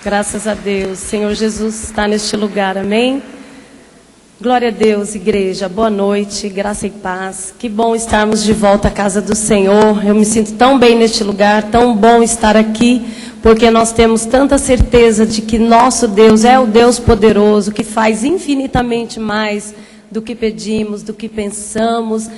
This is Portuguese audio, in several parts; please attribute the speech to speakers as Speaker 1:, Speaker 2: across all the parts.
Speaker 1: Graças a Deus. Senhor Jesus está neste lugar, amém? Glória a Deus, igreja. Boa noite, graça e paz. Que bom estarmos de volta à casa do Senhor. Eu me sinto tão bem neste lugar, tão bom estar aqui, porque nós temos tanta certeza de que nosso Deus é o Deus poderoso, que faz infinitamente mais do que pedimos, do que pensamos.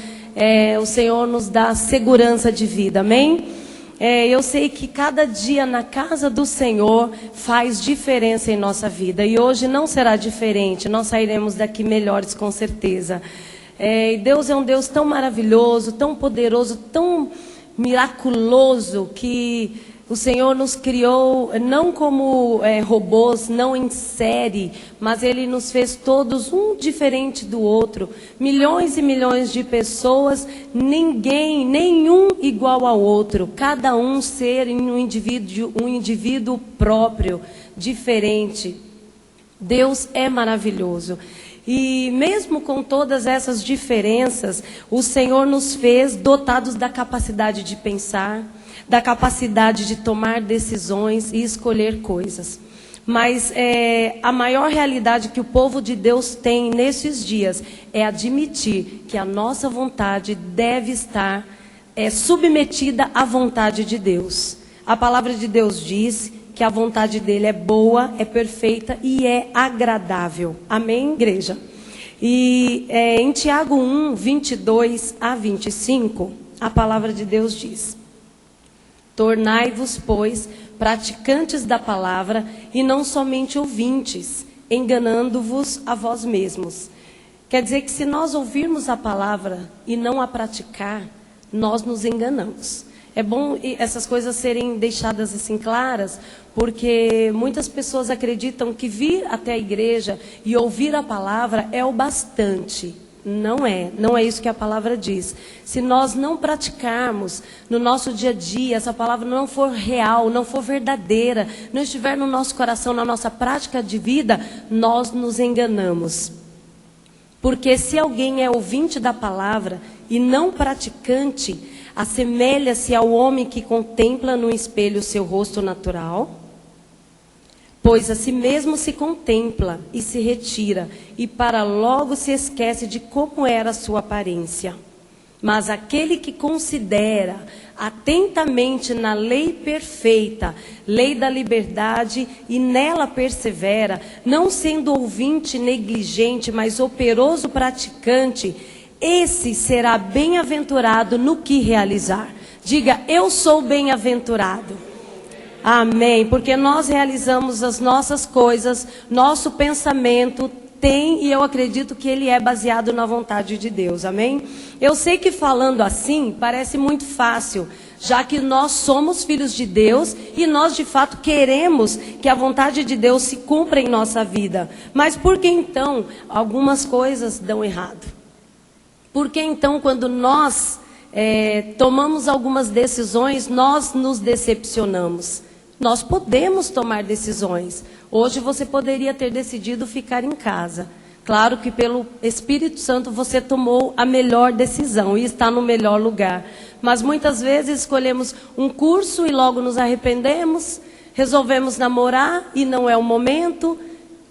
Speaker 1: O Senhor nos dá segurança de vida, amém? Eu sei que cada dia na casa do Senhor faz diferença em nossa vida. E hoje não será diferente. Nós sairemos daqui melhores com certeza. E Deus é um Deus tão maravilhoso, tão poderoso, tão miraculoso, que o Senhor nos criou não como robôs, não em série, mas Ele nos fez todos um diferente do outro. Milhões e milhões de pessoas, nenhum igual ao outro. Cada um ser um indivíduo próprio, diferente. Deus é maravilhoso. E mesmo com todas essas diferenças, o Senhor nos fez dotados da capacidade de pensar, da capacidade de tomar decisões e escolher coisas. Mas a maior realidade que o povo de Deus tem nesses dias é admitir que a nossa vontade deve estar submetida à vontade de Deus. A palavra de Deus diz que a vontade dele é boa, é perfeita e é agradável. Amém, igreja? E em Tiago 1, 22 a 25, a palavra de Deus diz: tornai-vos, pois, praticantes da palavra e não somente ouvintes, enganando-vos a vós mesmos. Quer dizer que se nós ouvirmos a palavra e não a praticar, nós nos enganamos. É bom essas coisas serem deixadas assim claras, porque muitas pessoas acreditam que vir até a igreja e ouvir a palavra é o bastante. Não é isso que a palavra diz. Se nós não praticarmos no nosso dia a dia, essa palavra não for real, não for verdadeira, não estiver no nosso coração, na nossa prática de vida, nós nos enganamos. Porque se alguém é ouvinte da palavra e não praticante, assemelha-se ao homem que contempla no espelho o seu rosto natural, pois a si mesmo se contempla e se retira, e para logo se esquece de como era a sua aparência. Mas aquele que considera atentamente na lei perfeita, lei da liberdade, e nela persevera, não sendo ouvinte negligente, mas operoso praticante, esse será bem-aventurado no que realizar. Diga, eu sou bem-aventurado. Amém, porque nós realizamos as nossas coisas, nosso pensamento tem, e eu acredito que ele é baseado na vontade de Deus, amém? Eu sei que falando assim parece muito fácil, já que nós somos filhos de Deus e nós de fato queremos que a vontade de Deus se cumpra em nossa vida. Mas por que então algumas coisas dão errado? Por que então quando nós tomamos algumas decisões, nós nos decepcionamos? Nós podemos tomar decisões. Hoje você poderia ter decidido ficar em casa. Claro que pelo Espírito Santo você tomou a melhor decisão e está no melhor lugar. Mas muitas vezes escolhemos um curso e logo nos arrependemos. Resolvemos namorar e não é o momento.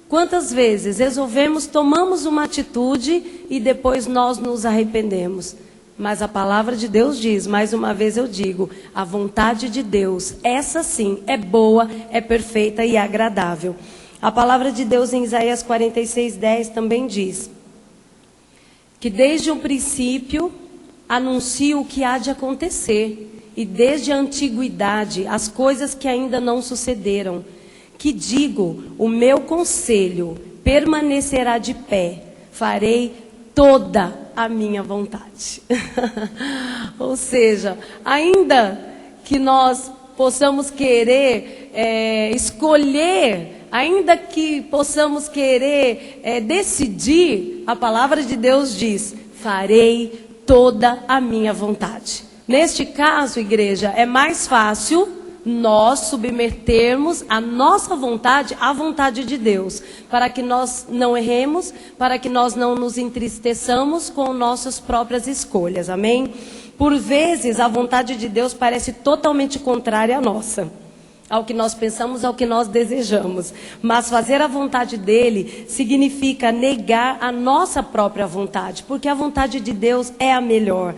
Speaker 1: Quantas vezes resolvemos, tomamos uma atitude e depois nós nos arrependemos? Mas a palavra de Deus diz, mais uma vez eu digo, a vontade de Deus, essa sim, é boa, é perfeita e agradável. A palavra de Deus em Isaías 46:10 também diz que desde o princípio anuncio o que há de acontecer, e desde a antiguidade as coisas que ainda não sucederam, que digo, o meu conselho permanecerá de pé, farei toda a minha vontade. Ou seja, ainda que nós possamos querer escolher, ainda que possamos querer decidir, a palavra de Deus diz, farei toda a minha vontade. Neste caso, igreja, é mais fácil nós submetermos a nossa vontade à vontade de Deus, para que nós não erremos, para que nós não nos entristeçamos com nossas próprias escolhas, amém? Por vezes a vontade de Deus parece totalmente contrária à nossa. ao que nós pensamos, ao que nós desejamos. Mas fazer a vontade dele significa negar a nossa própria vontade, porque a vontade de Deus é a melhor.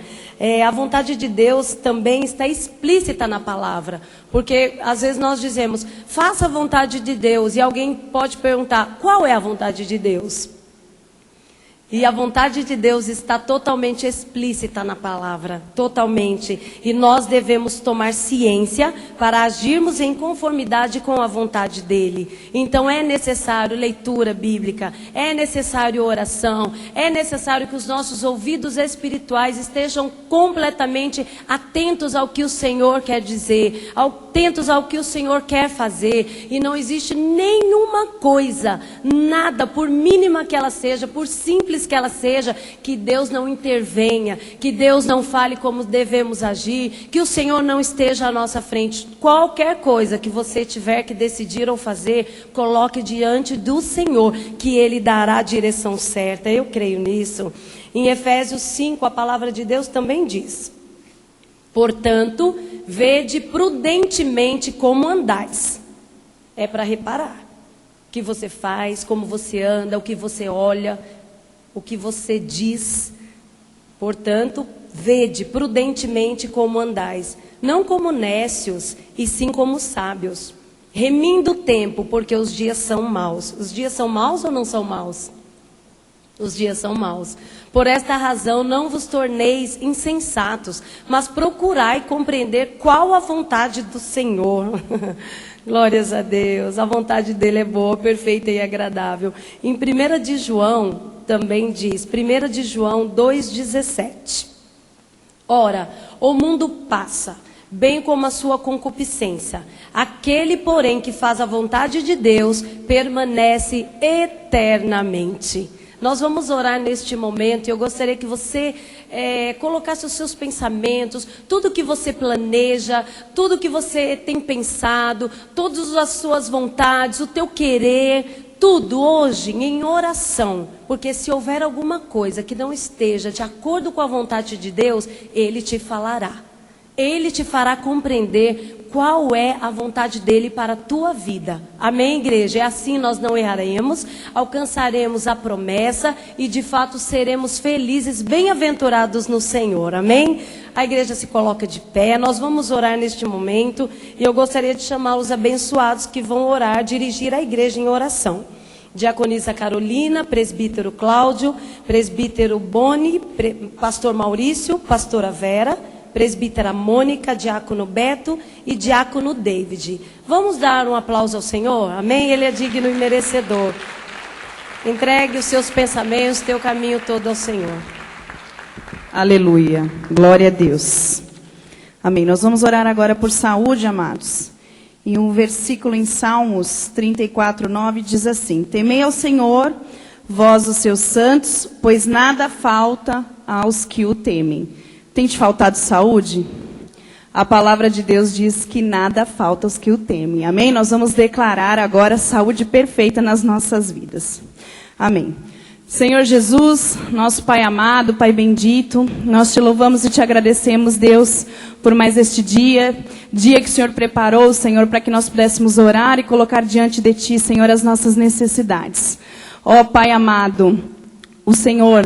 Speaker 1: A vontade de Deus também está explícita na palavra, porque às vezes nós dizemos, faça a vontade de Deus, e alguém pode perguntar, qual é a vontade de Deus? E a vontade de Deus está totalmente explícita na palavra, totalmente. E nós devemos tomar ciência para agirmos em conformidade com a vontade dele. Então é necessário leitura bíblica, é necessário oração, é necessário que os nossos ouvidos espirituais estejam completamente atentos ao que o Senhor quer dizer, atentos ao que o Senhor quer fazer. E não existe nenhuma coisa, nada, por mínima que ela seja, por simples que ela seja, que Deus não intervenha, que Deus não fale como devemos agir, que o Senhor não esteja à nossa frente. Qualquer coisa que você tiver que decidir ou fazer, coloque diante do Senhor, que Ele dará a direção certa. Eu creio nisso. Em Efésios 5, a palavra de Deus também diz: portanto, vede prudentemente como andais. É para reparar o que você faz, como você anda, o que você olha, o que você diz. Portanto, vede prudentemente como andais, não como nécios, e sim como sábios, remindo o tempo, porque os dias são maus. Os dias são maus ou não são maus? Os dias são maus. Por esta razão não vos torneis insensatos, mas procurai compreender qual a vontade do Senhor. Glórias a Deus, a vontade dele é boa, perfeita e agradável. Em 1 de João também diz, 1 de João 2,17. Ora, o mundo passa, bem como a sua concupiscência. Aquele, porém, que faz a vontade de Deus, permanece eternamente. Nós vamos orar neste momento e eu gostaria que você colocasse os seus pensamentos, tudo que você planeja, tudo que você tem pensado, todas as suas vontades, o teu querer, tudo hoje em oração. Porque se houver alguma coisa que não esteja de acordo com a vontade de Deus, Ele te falará. Ele te fará compreender qual é a vontade dele para a tua vida. Amém, igreja? É assim, nós não erraremos, alcançaremos a promessa e de fato seremos felizes, bem-aventurados no Senhor. Amém? A igreja se coloca de pé, nós vamos orar neste momento e eu gostaria de chamar os abençoados que vão orar, dirigir a igreja em oração. Diaconisa Carolina, presbítero Cláudio, presbítero Boni, pastor Maurício, pastora Vera, presbítera Mônica, diácono Beto e diácono David. Vamos dar um aplauso ao Senhor? Amém? Ele é digno e merecedor. Entregue os seus pensamentos, teu caminho todo ao Senhor.
Speaker 2: Aleluia. Glória a Deus. Amém. Nós vamos orar agora por saúde, amados. E um versículo em Salmos 34:9 diz assim: temei ao Senhor, vós os seus santos, pois nada falta aos que o temem. Tem te faltado saúde? A palavra de Deus diz que nada falta aos que o temem. Amém? Nós vamos declarar agora saúde perfeita nas nossas vidas. Amém. Senhor Jesus, nosso Pai amado, Pai bendito, nós te louvamos e te agradecemos, Deus, por mais este dia que o Senhor preparou, Senhor, para que nós pudéssemos orar e colocar diante de Ti, Senhor, as nossas necessidades. Ó Pai amado, o Senhor,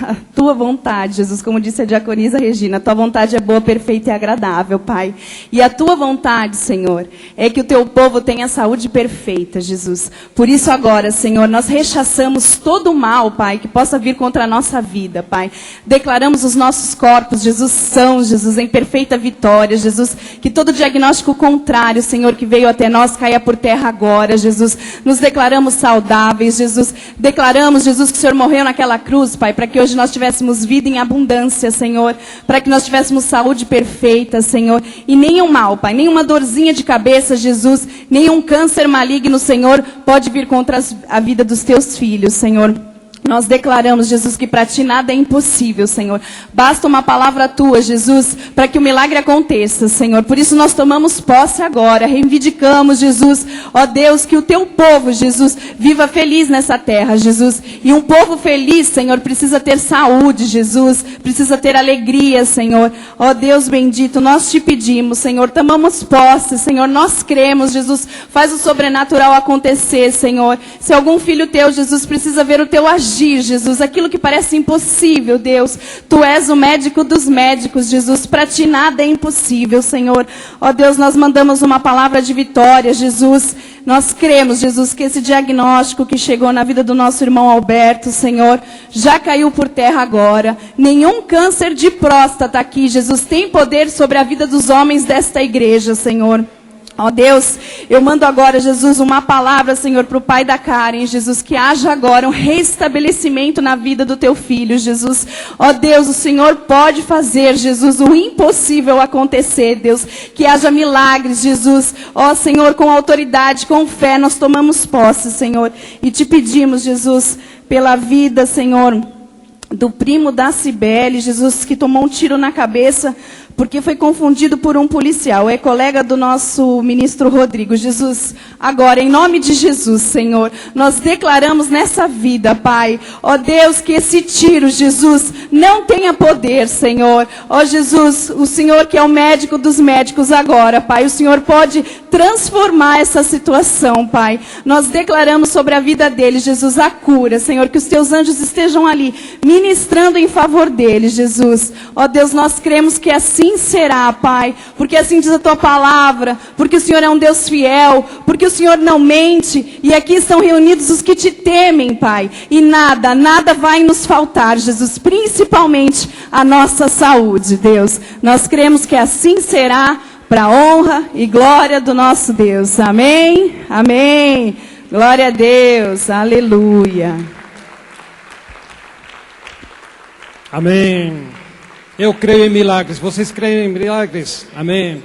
Speaker 2: a Tua vontade, Jesus, como disse a diaconisa Regina, a Tua vontade é boa, perfeita e agradável, Pai. E a Tua vontade, Senhor, é que o Teu povo tenha saúde perfeita, Jesus. Por isso agora, Senhor, nós rechaçamos todo o mal, Pai, que possa vir contra a nossa vida, Pai. Declaramos os nossos corpos, Jesus, sãos, Jesus, em perfeita vitória, Jesus. Que todo diagnóstico contrário, Senhor, que veio até nós, caia por terra agora, Jesus. Nos declaramos saudáveis, Jesus. Declaramos, Jesus, que o Senhor morreu naquela cruz, Pai, para que hoje nós tivéssemos vida em abundância, Senhor, para que nós tivéssemos saúde perfeita, Senhor, e nenhum mal, Pai, nenhuma dorzinha de cabeça, Jesus, nenhum câncer maligno, Senhor, pode vir contra a vida dos Teus filhos, Senhor. Nós declaramos, Jesus, que para ti nada é impossível, Senhor. Basta uma palavra tua, Jesus, para que o milagre aconteça, Senhor. Por isso nós tomamos posse agora, reivindicamos, Jesus, ó Deus, que o teu povo, Jesus, viva feliz nessa terra, Jesus. E um povo feliz, Senhor, precisa ter saúde, Jesus, precisa ter alegria, Senhor. Ó Deus bendito, nós te pedimos, Senhor, tomamos posse, Senhor, nós cremos, Jesus, faz o sobrenatural acontecer, Senhor. Se algum filho teu, Jesus, precisa ver o teu agir, Jesus, aquilo que parece impossível, Deus, tu és o médico dos médicos, Jesus, para ti nada é impossível, Senhor. Ó Deus, nós mandamos uma palavra de vitória, Jesus. Nós cremos, Jesus, que esse diagnóstico que chegou na vida do nosso irmão Alberto, Senhor, já caiu por terra agora. Nenhum câncer de próstata aqui, Jesus, tem poder sobre a vida dos homens desta igreja, Senhor. Ó Deus, eu mando agora, Jesus, uma palavra, Senhor, para o pai da Karen, Jesus, que haja agora um restabelecimento na vida do teu filho, Jesus. Ó Deus, o Senhor pode fazer, Jesus, o impossível acontecer, Deus. Que haja milagres, Jesus. Ó Senhor, com autoridade, com fé, nós tomamos posse, Senhor. E te pedimos, Jesus, pela vida, Senhor, do primo da Cibele, Jesus, que tomou um tiro na cabeça porque foi confundido por um policial. É colega do nosso ministro Rodrigo. Jesus, agora, em nome de Jesus, Senhor, nós declaramos nessa vida, Pai, ó Deus, que esse tiro, Jesus, não tenha poder, Senhor. Ó Jesus, o Senhor que é o médico dos médicos agora, Pai, o Senhor pode transformar essa situação, Pai. Nós declaramos sobre a vida dele, Jesus, a cura, Senhor, que os teus anjos estejam ali, ministrando em favor dele, Jesus. Ó Deus, nós cremos que assim será, Pai, porque assim diz a tua palavra, porque o Senhor é um Deus fiel, porque o Senhor não mente, e aqui estão reunidos os que te temem, Pai, e nada vai nos faltar, Jesus, principalmente a nossa saúde, Deus. Nós cremos que assim será, para a honra e glória do nosso Deus. Amém? Amém. Glória a Deus. Aleluia.
Speaker 3: Amém. Eu creio em milagres. Vocês creem em milagres? Amém.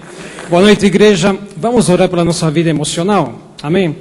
Speaker 3: Boa noite, igreja. Vamos orar pela nossa vida emocional? Amém.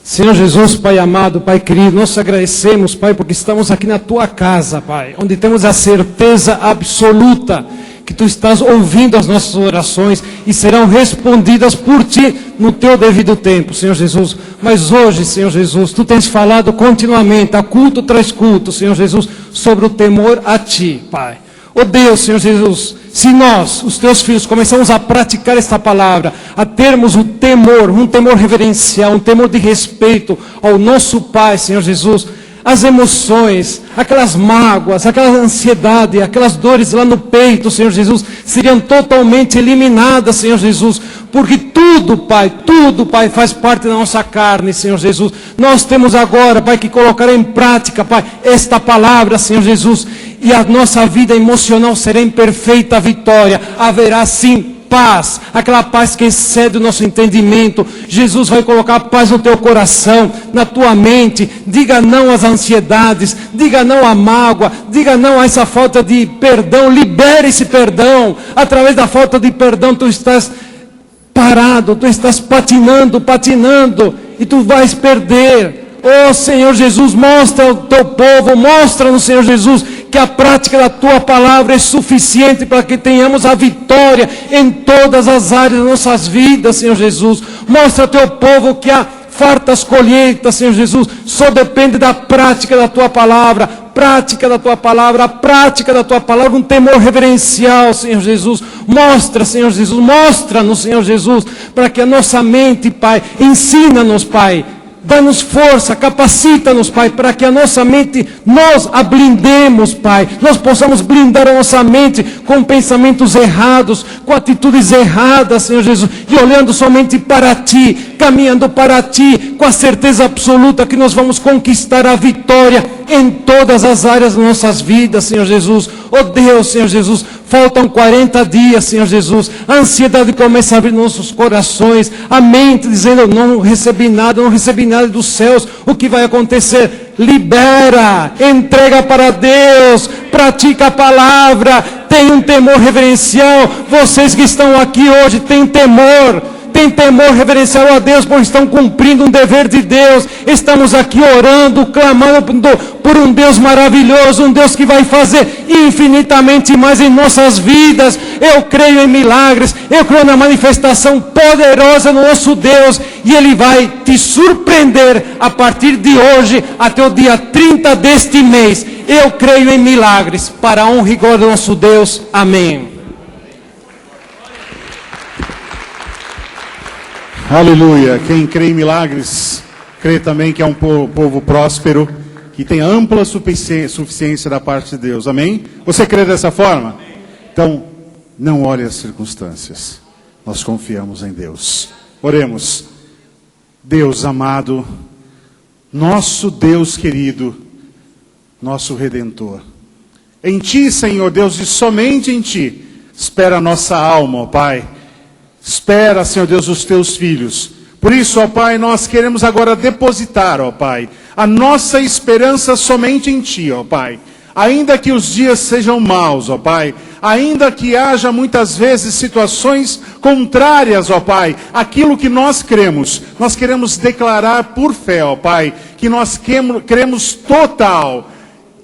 Speaker 3: Senhor Jesus, Pai amado, Pai querido, nós agradecemos, Pai, porque estamos aqui na Tua casa, Pai, onde temos a certeza absoluta que Tu estás ouvindo as nossas orações e serão respondidas por Ti no Teu devido tempo, Senhor Jesus. Mas hoje, Senhor Jesus, Tu tens falado continuamente, a culto tras culto, Senhor Jesus, sobre o temor a Ti, Pai. Oh Deus, Senhor Jesus, se nós, os Teus filhos, começamos a praticar esta palavra, a termos um temor reverencial, um temor de respeito ao nosso Pai, Senhor Jesus, as emoções, aquelas mágoas, aquela ansiedade, aquelas dores lá no peito, Senhor Jesus, seriam totalmente eliminadas, Senhor Jesus, porque tudo, Pai, faz parte da nossa carne, Senhor Jesus. Nós temos agora, Pai, que colocar em prática, Pai, esta palavra, Senhor Jesus, e a nossa vida emocional será em perfeita vitória. Haverá sim paz, aquela paz que excede o nosso entendimento. Jesus vai colocar paz no teu coração, na tua mente. Diga não às ansiedades, diga não à mágoa, diga não a essa falta de perdão. Libere esse perdão. Através da falta de perdão tu estás parado, tu estás patinando, e tu vais perder. Oh Senhor Jesus, mostra ao teu povo, mostra-nos, Senhor Jesus, que a prática da tua palavra é suficiente para que tenhamos a vitória em todas as áreas das nossas vidas, Senhor Jesus. Mostra ao teu povo que há fartas colheitas, Senhor Jesus, só depende da prática da tua palavra, um temor reverencial, Senhor Jesus. Mostra, Senhor Jesus, mostra-nos, Senhor Jesus, para que a nossa mente, Pai, ensina-nos, Pai. Dá-nos força, capacita-nos, Pai, para que a nossa mente, nós a blindemos, Pai. Nós possamos blindar a nossa mente com pensamentos errados, com atitudes erradas, Senhor Jesus. E olhando somente para Ti, caminhando para Ti, com a certeza absoluta que nós vamos conquistar a vitória em todas as áreas das nossas vidas, Senhor Jesus. Oh Deus, Senhor Jesus, faltam 40 dias, Senhor Jesus. A ansiedade começa a abrir nossos corações, a mente dizendo, não recebi nada dos céus. O que vai acontecer? Libera, entrega para Deus, pratica a palavra, tem um temor reverencial. Vocês que estão aqui hoje, tem temor tem temor reverencial a Deus, pois estão cumprindo um dever de Deus. Estamos aqui orando, clamando por um Deus maravilhoso, um Deus que vai fazer infinitamente mais em nossas vidas. Eu creio em milagres, eu creio na manifestação poderosa do nosso Deus, e Ele vai te surpreender a partir de hoje até o dia 30 deste mês. Eu creio em milagres, para a honra e glória do nosso Deus. Amém.
Speaker 4: Aleluia. Quem crê em milagres, crê também que é um povo próspero, que tem ampla suficiência da parte de Deus. Amém? Você crê dessa forma? Então, não olhe as circunstâncias. Nós confiamos em Deus. Oremos. Deus amado, nosso Deus querido, nosso Redentor. Em Ti, Senhor Deus, e somente em Ti, espera a nossa alma, ó Pai. Espera, Senhor Deus, os Teus filhos. Por isso, ó Pai, nós queremos agora depositar, ó Pai, a nossa esperança somente em Ti, ó Pai. Ainda que os dias sejam maus, ó Pai, ainda que haja muitas vezes situações contrárias, ó Pai, aquilo que nós queremos declarar por fé, ó Pai, que nós cremos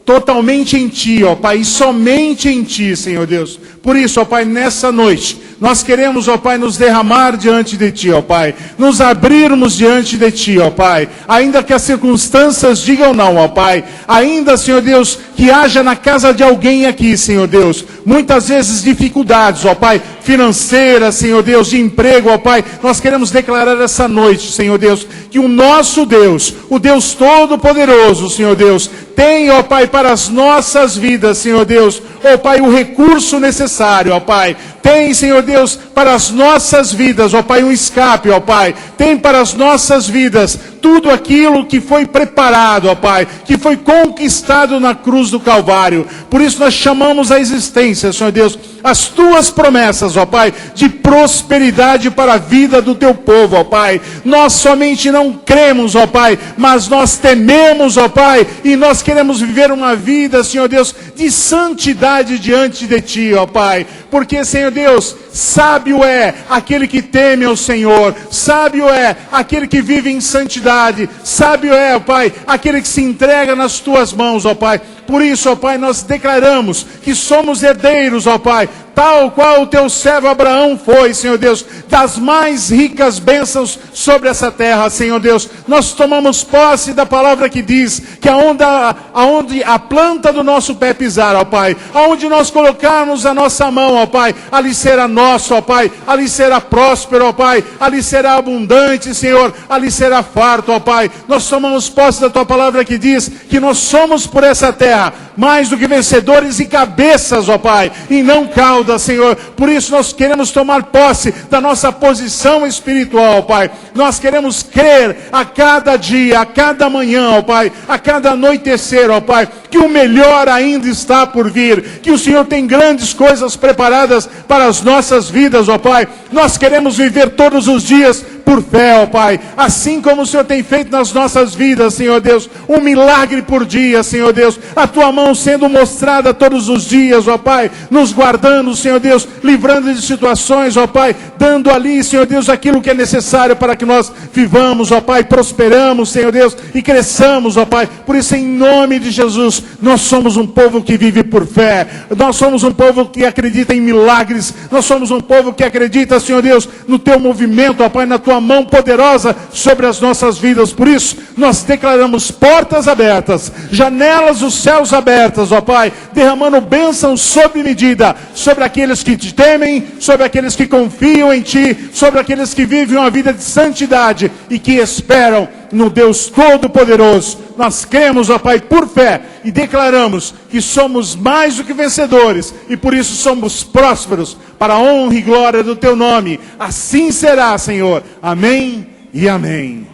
Speaker 4: totalmente em Ti, ó Pai, e somente em Ti, Senhor Deus. Por isso, ó Pai, nessa noite, nós queremos, ó Pai, nos derramar diante de Ti, ó Pai, nos abrirmos diante de Ti, ó Pai, ainda que as circunstâncias digam não, ó Pai, ainda, Senhor Deus, que haja na casa de alguém aqui, Senhor Deus, muitas vezes dificuldades, ó Pai, financeiras, Senhor Deus, de emprego, ó Pai, nós queremos declarar essa noite, Senhor Deus, que o nosso Deus, o Deus Todo-Poderoso, Senhor Deus, tem, ó Pai, para as nossas vidas, Senhor Deus, ó Pai, o recurso necessário, ó Pai, tem, Senhor Deus, para as nossas vidas, ó Pai, um escape, ó Pai, tem para as nossas vidas tudo aquilo que foi preparado, ó Pai, que foi conquistado na cruz do Calvário. Por isso nós chamamos a existência, Senhor Deus, as Tuas promessas, ó Pai, de prosperidade para a vida do Teu povo, ó Pai. Nós somente não cremos, ó Pai, mas nós tememos, ó Pai, e nós queremos viver uma vida, Senhor Deus, de santidade diante de Ti, ó Pai. Porque, Senhor Deus, sábio é aquele que teme ao Senhor, sábio é aquele que vive em santidade, sábio é, ó Pai, aquele que se entrega nas Tuas mãos, ó Pai. Por isso, ó Pai, nós declaramos que somos herdeiros, ó Pai, tal qual o Teu servo Abraão foi, Senhor Deus, das mais ricas bênçãos sobre essa terra, Senhor Deus. Nós tomamos posse da palavra que diz que aonde a planta do nosso pé pisar, ó Pai, aonde nós colocarmos a nossa mão, ó Pai, ali será nosso, ó Pai, ali será próspero, ó Pai, ali será abundante, Senhor, ali será farto, ó Pai. Nós tomamos posse da Tua palavra que diz que nós somos por essa terra mais do que vencedores e cabeças, ó Pai, e não caudas, Senhor. Por isso nós queremos tomar posse da nossa posição espiritual, ó Pai. Nós queremos crer a cada dia, a cada manhã, ó Pai, a cada anoitecer, ó Pai, que o melhor ainda está por vir, que o Senhor tem grandes coisas preparadas para as nossas vidas, ó Pai. Nós queremos viver todos os dias por fé, ó Pai, assim como o Senhor tem feito nas nossas vidas, Senhor Deus, um milagre por dia, Senhor Deus, a Tua mão sendo mostrada todos os dias, ó Pai, nos guardando, Senhor Deus, livrando de situações, ó Pai, dando ali, Senhor Deus, aquilo que é necessário para que nós vivamos, ó Pai, prosperamos, Senhor Deus, e cresçamos, ó Pai. Por isso, em nome de Jesus, nós somos um povo que vive por fé, nós somos um povo que acredita em milagres, nós somos um povo que acredita, Senhor Deus, no Teu movimento, ó Pai, na Tua mão poderosa sobre as nossas vidas. Por isso, nós declaramos portas abertas, janelas dos céus abertas, ó Pai, derramando bênçãos sob medida, sobre aqueles que Te temem, sobre aqueles que confiam em Ti, sobre aqueles que vivem uma vida de santidade e que esperam no Deus Todo-Poderoso. Nós cremos, ó Pai, por fé, e declaramos que somos mais do que vencedores, e por isso somos prósperos, para a honra e glória do Teu nome. Assim será, Senhor. Amém e amém.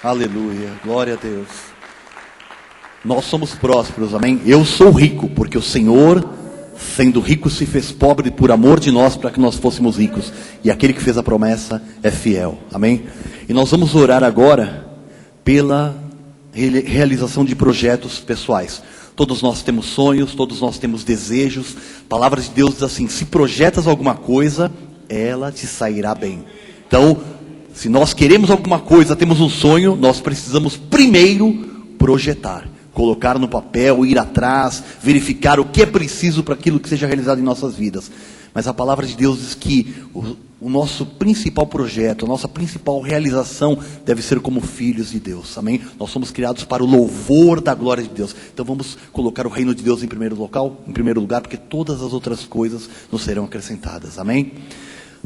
Speaker 5: Aleluia, glória a Deus. Nós somos prósperos, amém? Eu sou rico, porque o Senhor, sendo rico, se fez pobre por amor de nós, para que nós fôssemos ricos. E aquele que fez a promessa é fiel, amém? E nós vamos orar agora pela realização de projetos pessoais. Todos nós temos sonhos, todos nós temos desejos. A palavra de Deus diz assim: se projetas alguma coisa, ela te sairá bem. Então, se nós queremos alguma coisa, temos um sonho, nós precisamos primeiro projetar, colocar no papel, ir atrás, verificar o que é preciso para aquilo que seja realizado em nossas vidas. Mas a palavra de Deus diz que o nosso principal projeto, a nossa principal realização deve ser como filhos de Deus, amém? Nós somos criados para o louvor da glória de Deus. Então vamos colocar o reino de Deus em primeiro lugar, porque todas as outras coisas nos serão acrescentadas, amém?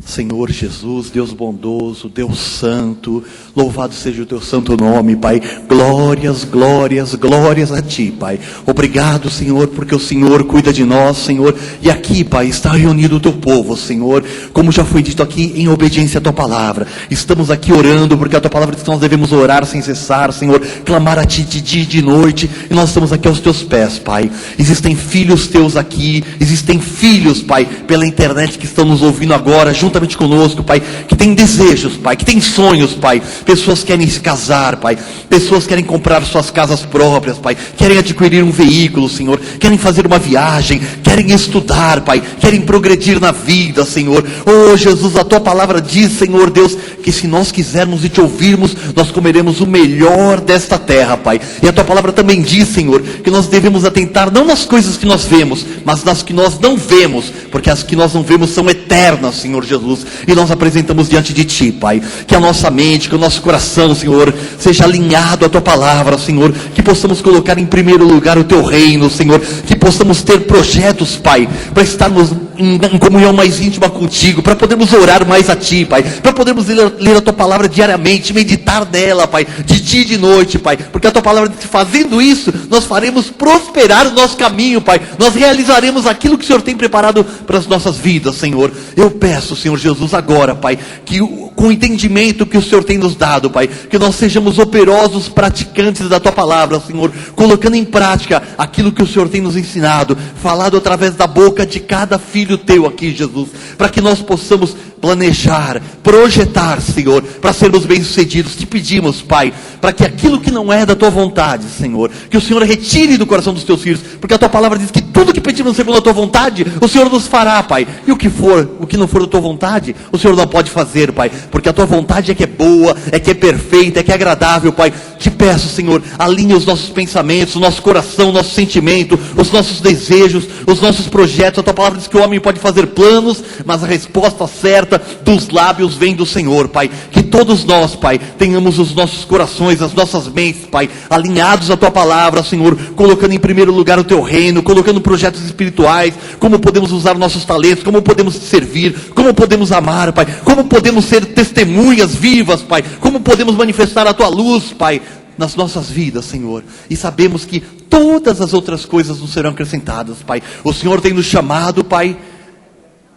Speaker 5: Senhor Jesus, Deus bondoso, Deus santo, louvado seja o teu santo nome, Pai. Glórias, glórias, glórias a ti, Pai. Obrigado, Senhor, porque o Senhor cuida de nós, Senhor. E aqui, Pai, está reunido o teu povo, Senhor, como já foi dito aqui, em obediência à tua palavra. Estamos aqui orando, porque a tua palavra diz que nós devemos orar sem cessar, Senhor, clamar a ti de dia e de noite, e nós estamos aqui aos teus pés, Pai. Existem filhos teus aqui, existem filhos, Pai, pela internet que estão nos ouvindo agora, juntamente conosco, Pai, que tem desejos, Pai, que tem sonhos, Pai. Pessoas querem se casar, Pai. Pessoas querem comprar suas casas próprias, Pai. Querem adquirir um veículo, Senhor. Querem fazer uma viagem. Querem estudar, Pai. Querem progredir na vida, Senhor. Oh, Jesus, a tua palavra diz, Senhor Deus, que se nós quisermos e te ouvirmos, nós comeremos o melhor desta terra, Pai. E a tua palavra também diz, Senhor, que nós devemos atentar não nas coisas que nós vemos, mas nas que nós não vemos, porque as que nós não vemos são eternas, Senhor Jesus. E nós apresentamos diante de ti, Pai, que a nossa mente, que o nosso coração, Senhor, seja alinhado à tua palavra, Senhor, que possamos colocar em primeiro lugar o teu reino, Senhor, que possamos ter projetos, Pai, para estarmos em comunhão mais íntima contigo, para podermos orar mais a ti, Pai, para podermos ler a tua palavra diariamente, meditar nela, Pai, de dia e de noite, Pai, porque a tua palavra diz que fazendo isso, nós faremos prosperar o nosso caminho, Pai, nós realizaremos aquilo que o Senhor tem preparado para as nossas vidas, Senhor. Eu peço, Senhor Jesus, agora, Pai, que com o entendimento que o Senhor tem nos dado, Pai, que nós sejamos operosos praticantes da tua palavra, Senhor, colocando em prática aquilo que o Senhor tem nos ensinado, falado através da boca de cada filho teu aqui, Jesus, para que nós possamos planejar, projetar, Senhor, para sermos bem-sucedidos. Te pedimos, Pai, para que aquilo que não é da tua vontade, Senhor, que o Senhor retire do coração dos teus filhos, porque a tua palavra diz que tudo que pedimos segundo a tua vontade, o Senhor nos fará, Pai. E o que não for da tua vontade, o Senhor não pode fazer, Pai, porque a tua vontade é que é boa, é que é perfeita, é que é agradável, Pai. Te peço, Senhor, alinhe os nossos pensamentos, o nosso coração, o nosso sentimento, os nossos desejos, os nossos projetos. A tua palavra diz que o homem pode fazer planos, mas a resposta certa dos lábios vem do Senhor, Pai. Que todos nós, Pai, tenhamos os nossos corações, as nossas mentes, Pai, alinhados à tua palavra, Senhor, colocando em primeiro lugar o teu reino, colocando projetos espirituais, como podemos usar nossos talentos, como podemos te servir, como podemos amar, Pai, como podemos ser testemunhas vivas, Pai, como podemos manifestar a tua luz, Pai, nas nossas vidas, Senhor. E sabemos que todas as outras coisas nos serão acrescentadas, Pai. O Senhor tem nos chamado, Pai,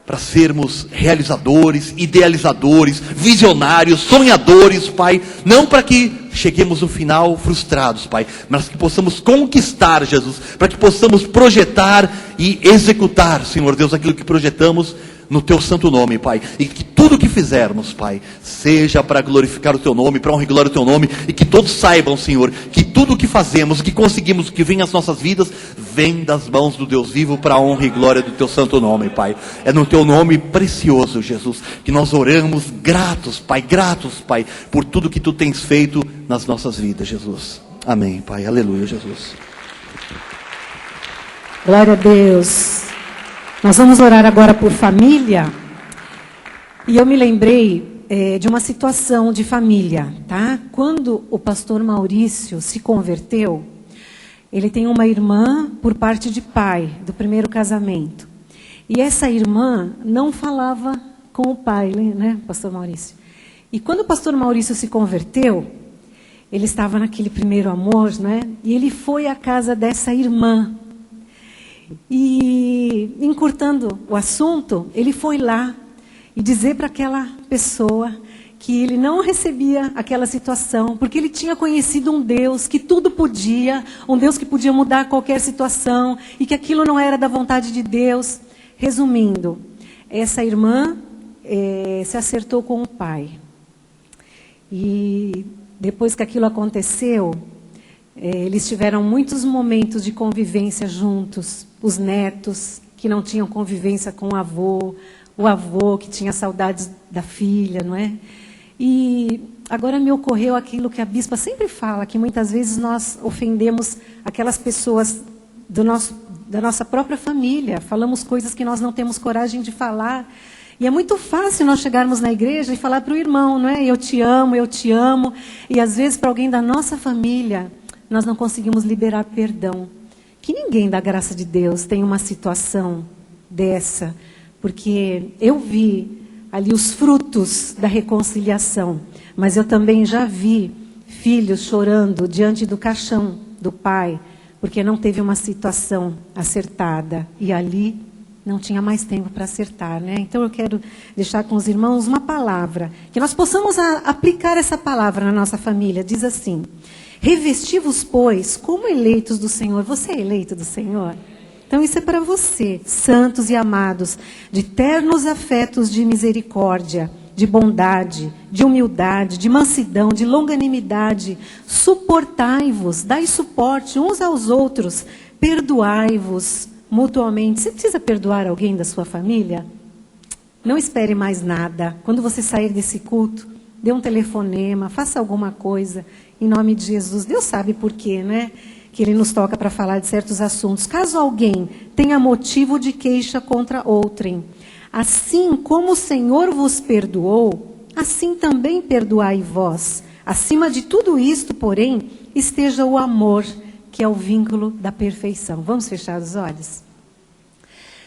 Speaker 5: para sermos realizadores, idealizadores, visionários, sonhadores, Pai, não para que cheguemos no final frustrados, Pai, mas que possamos conquistar, Jesus, para que possamos projetar e executar, Senhor Deus, aquilo que projetamos no teu santo nome, Pai, e que tudo que fizermos, Pai, seja para glorificar o teu nome, para honra e glória o teu nome, e que todos saibam, Senhor, que tudo o que fazemos, o que conseguimos, o que vem às nossas vidas, vem das mãos do Deus vivo, para a honra e glória do teu santo nome, Pai. É no teu nome precioso, Jesus, que nós oramos gratos, Pai, por tudo que tu tens feito nas nossas vidas, Jesus. Amém, Pai, aleluia, Jesus.
Speaker 6: Glória a Deus. Nós vamos orar agora por família. E eu me lembrei de uma situação de família, tá? Quando o pastor Maurício se converteu, ele tem uma irmã por parte de pai, do primeiro casamento. E essa irmã não falava com o pai, né, pastor Maurício? E quando o pastor Maurício se converteu, ele estava naquele primeiro amor, né? E ele foi à casa dessa irmã. E, encurtando o assunto, ele foi lá e dizer para aquela pessoa que ele não recebia aquela situação, porque ele tinha conhecido um Deus que tudo podia, um Deus que podia mudar qualquer situação, e que aquilo não era da vontade de Deus. Resumindo, essa irmã se acertou com o pai. E depois que aquilo aconteceu, Eles tiveram muitos momentos de convivência juntos. Os netos, que não tinham convivência com o avô, que tinha saudades da filha, não é? E agora me ocorreu aquilo que a bispa sempre fala, que muitas vezes nós ofendemos aquelas pessoas da nossa própria família, falamos coisas que nós não temos coragem de falar. E é muito fácil nós chegarmos na igreja e falar para o irmão, não é? Eu te amo, eu te amo. E às vezes para alguém da nossa família, nós não conseguimos liberar perdão. Que ninguém da graça de Deus tem uma situação dessa, porque eu vi ali os frutos da reconciliação, mas eu também já vi filhos chorando diante do caixão do pai, porque não teve uma situação acertada, e ali não tinha mais tempo para acertar, né? Então eu quero deixar com os irmãos uma palavra, que nós possamos aplicar essa palavra na nossa família. Diz assim: revesti-vos, pois, como eleitos do Senhor. Você é eleito do Senhor? Então isso é para você, santos e amados, de ternos afetos de misericórdia, de bondade, de humildade, de mansidão, de longanimidade. Suportai-vos, dai suporte uns aos outros, perdoai-vos mutuamente. Você precisa perdoar alguém da sua família? Não espere mais nada. Quando você sair desse culto, dê um telefonema, faça alguma coisa, em nome de Jesus. Deus sabe por quê, né? Que Ele nos toca para falar de certos assuntos. Caso alguém tenha motivo de queixa contra outrem, assim como o Senhor vos perdoou, assim também perdoai vós. Acima de tudo isto, porém, esteja o amor, que é o vínculo da perfeição. Vamos fechar os olhos?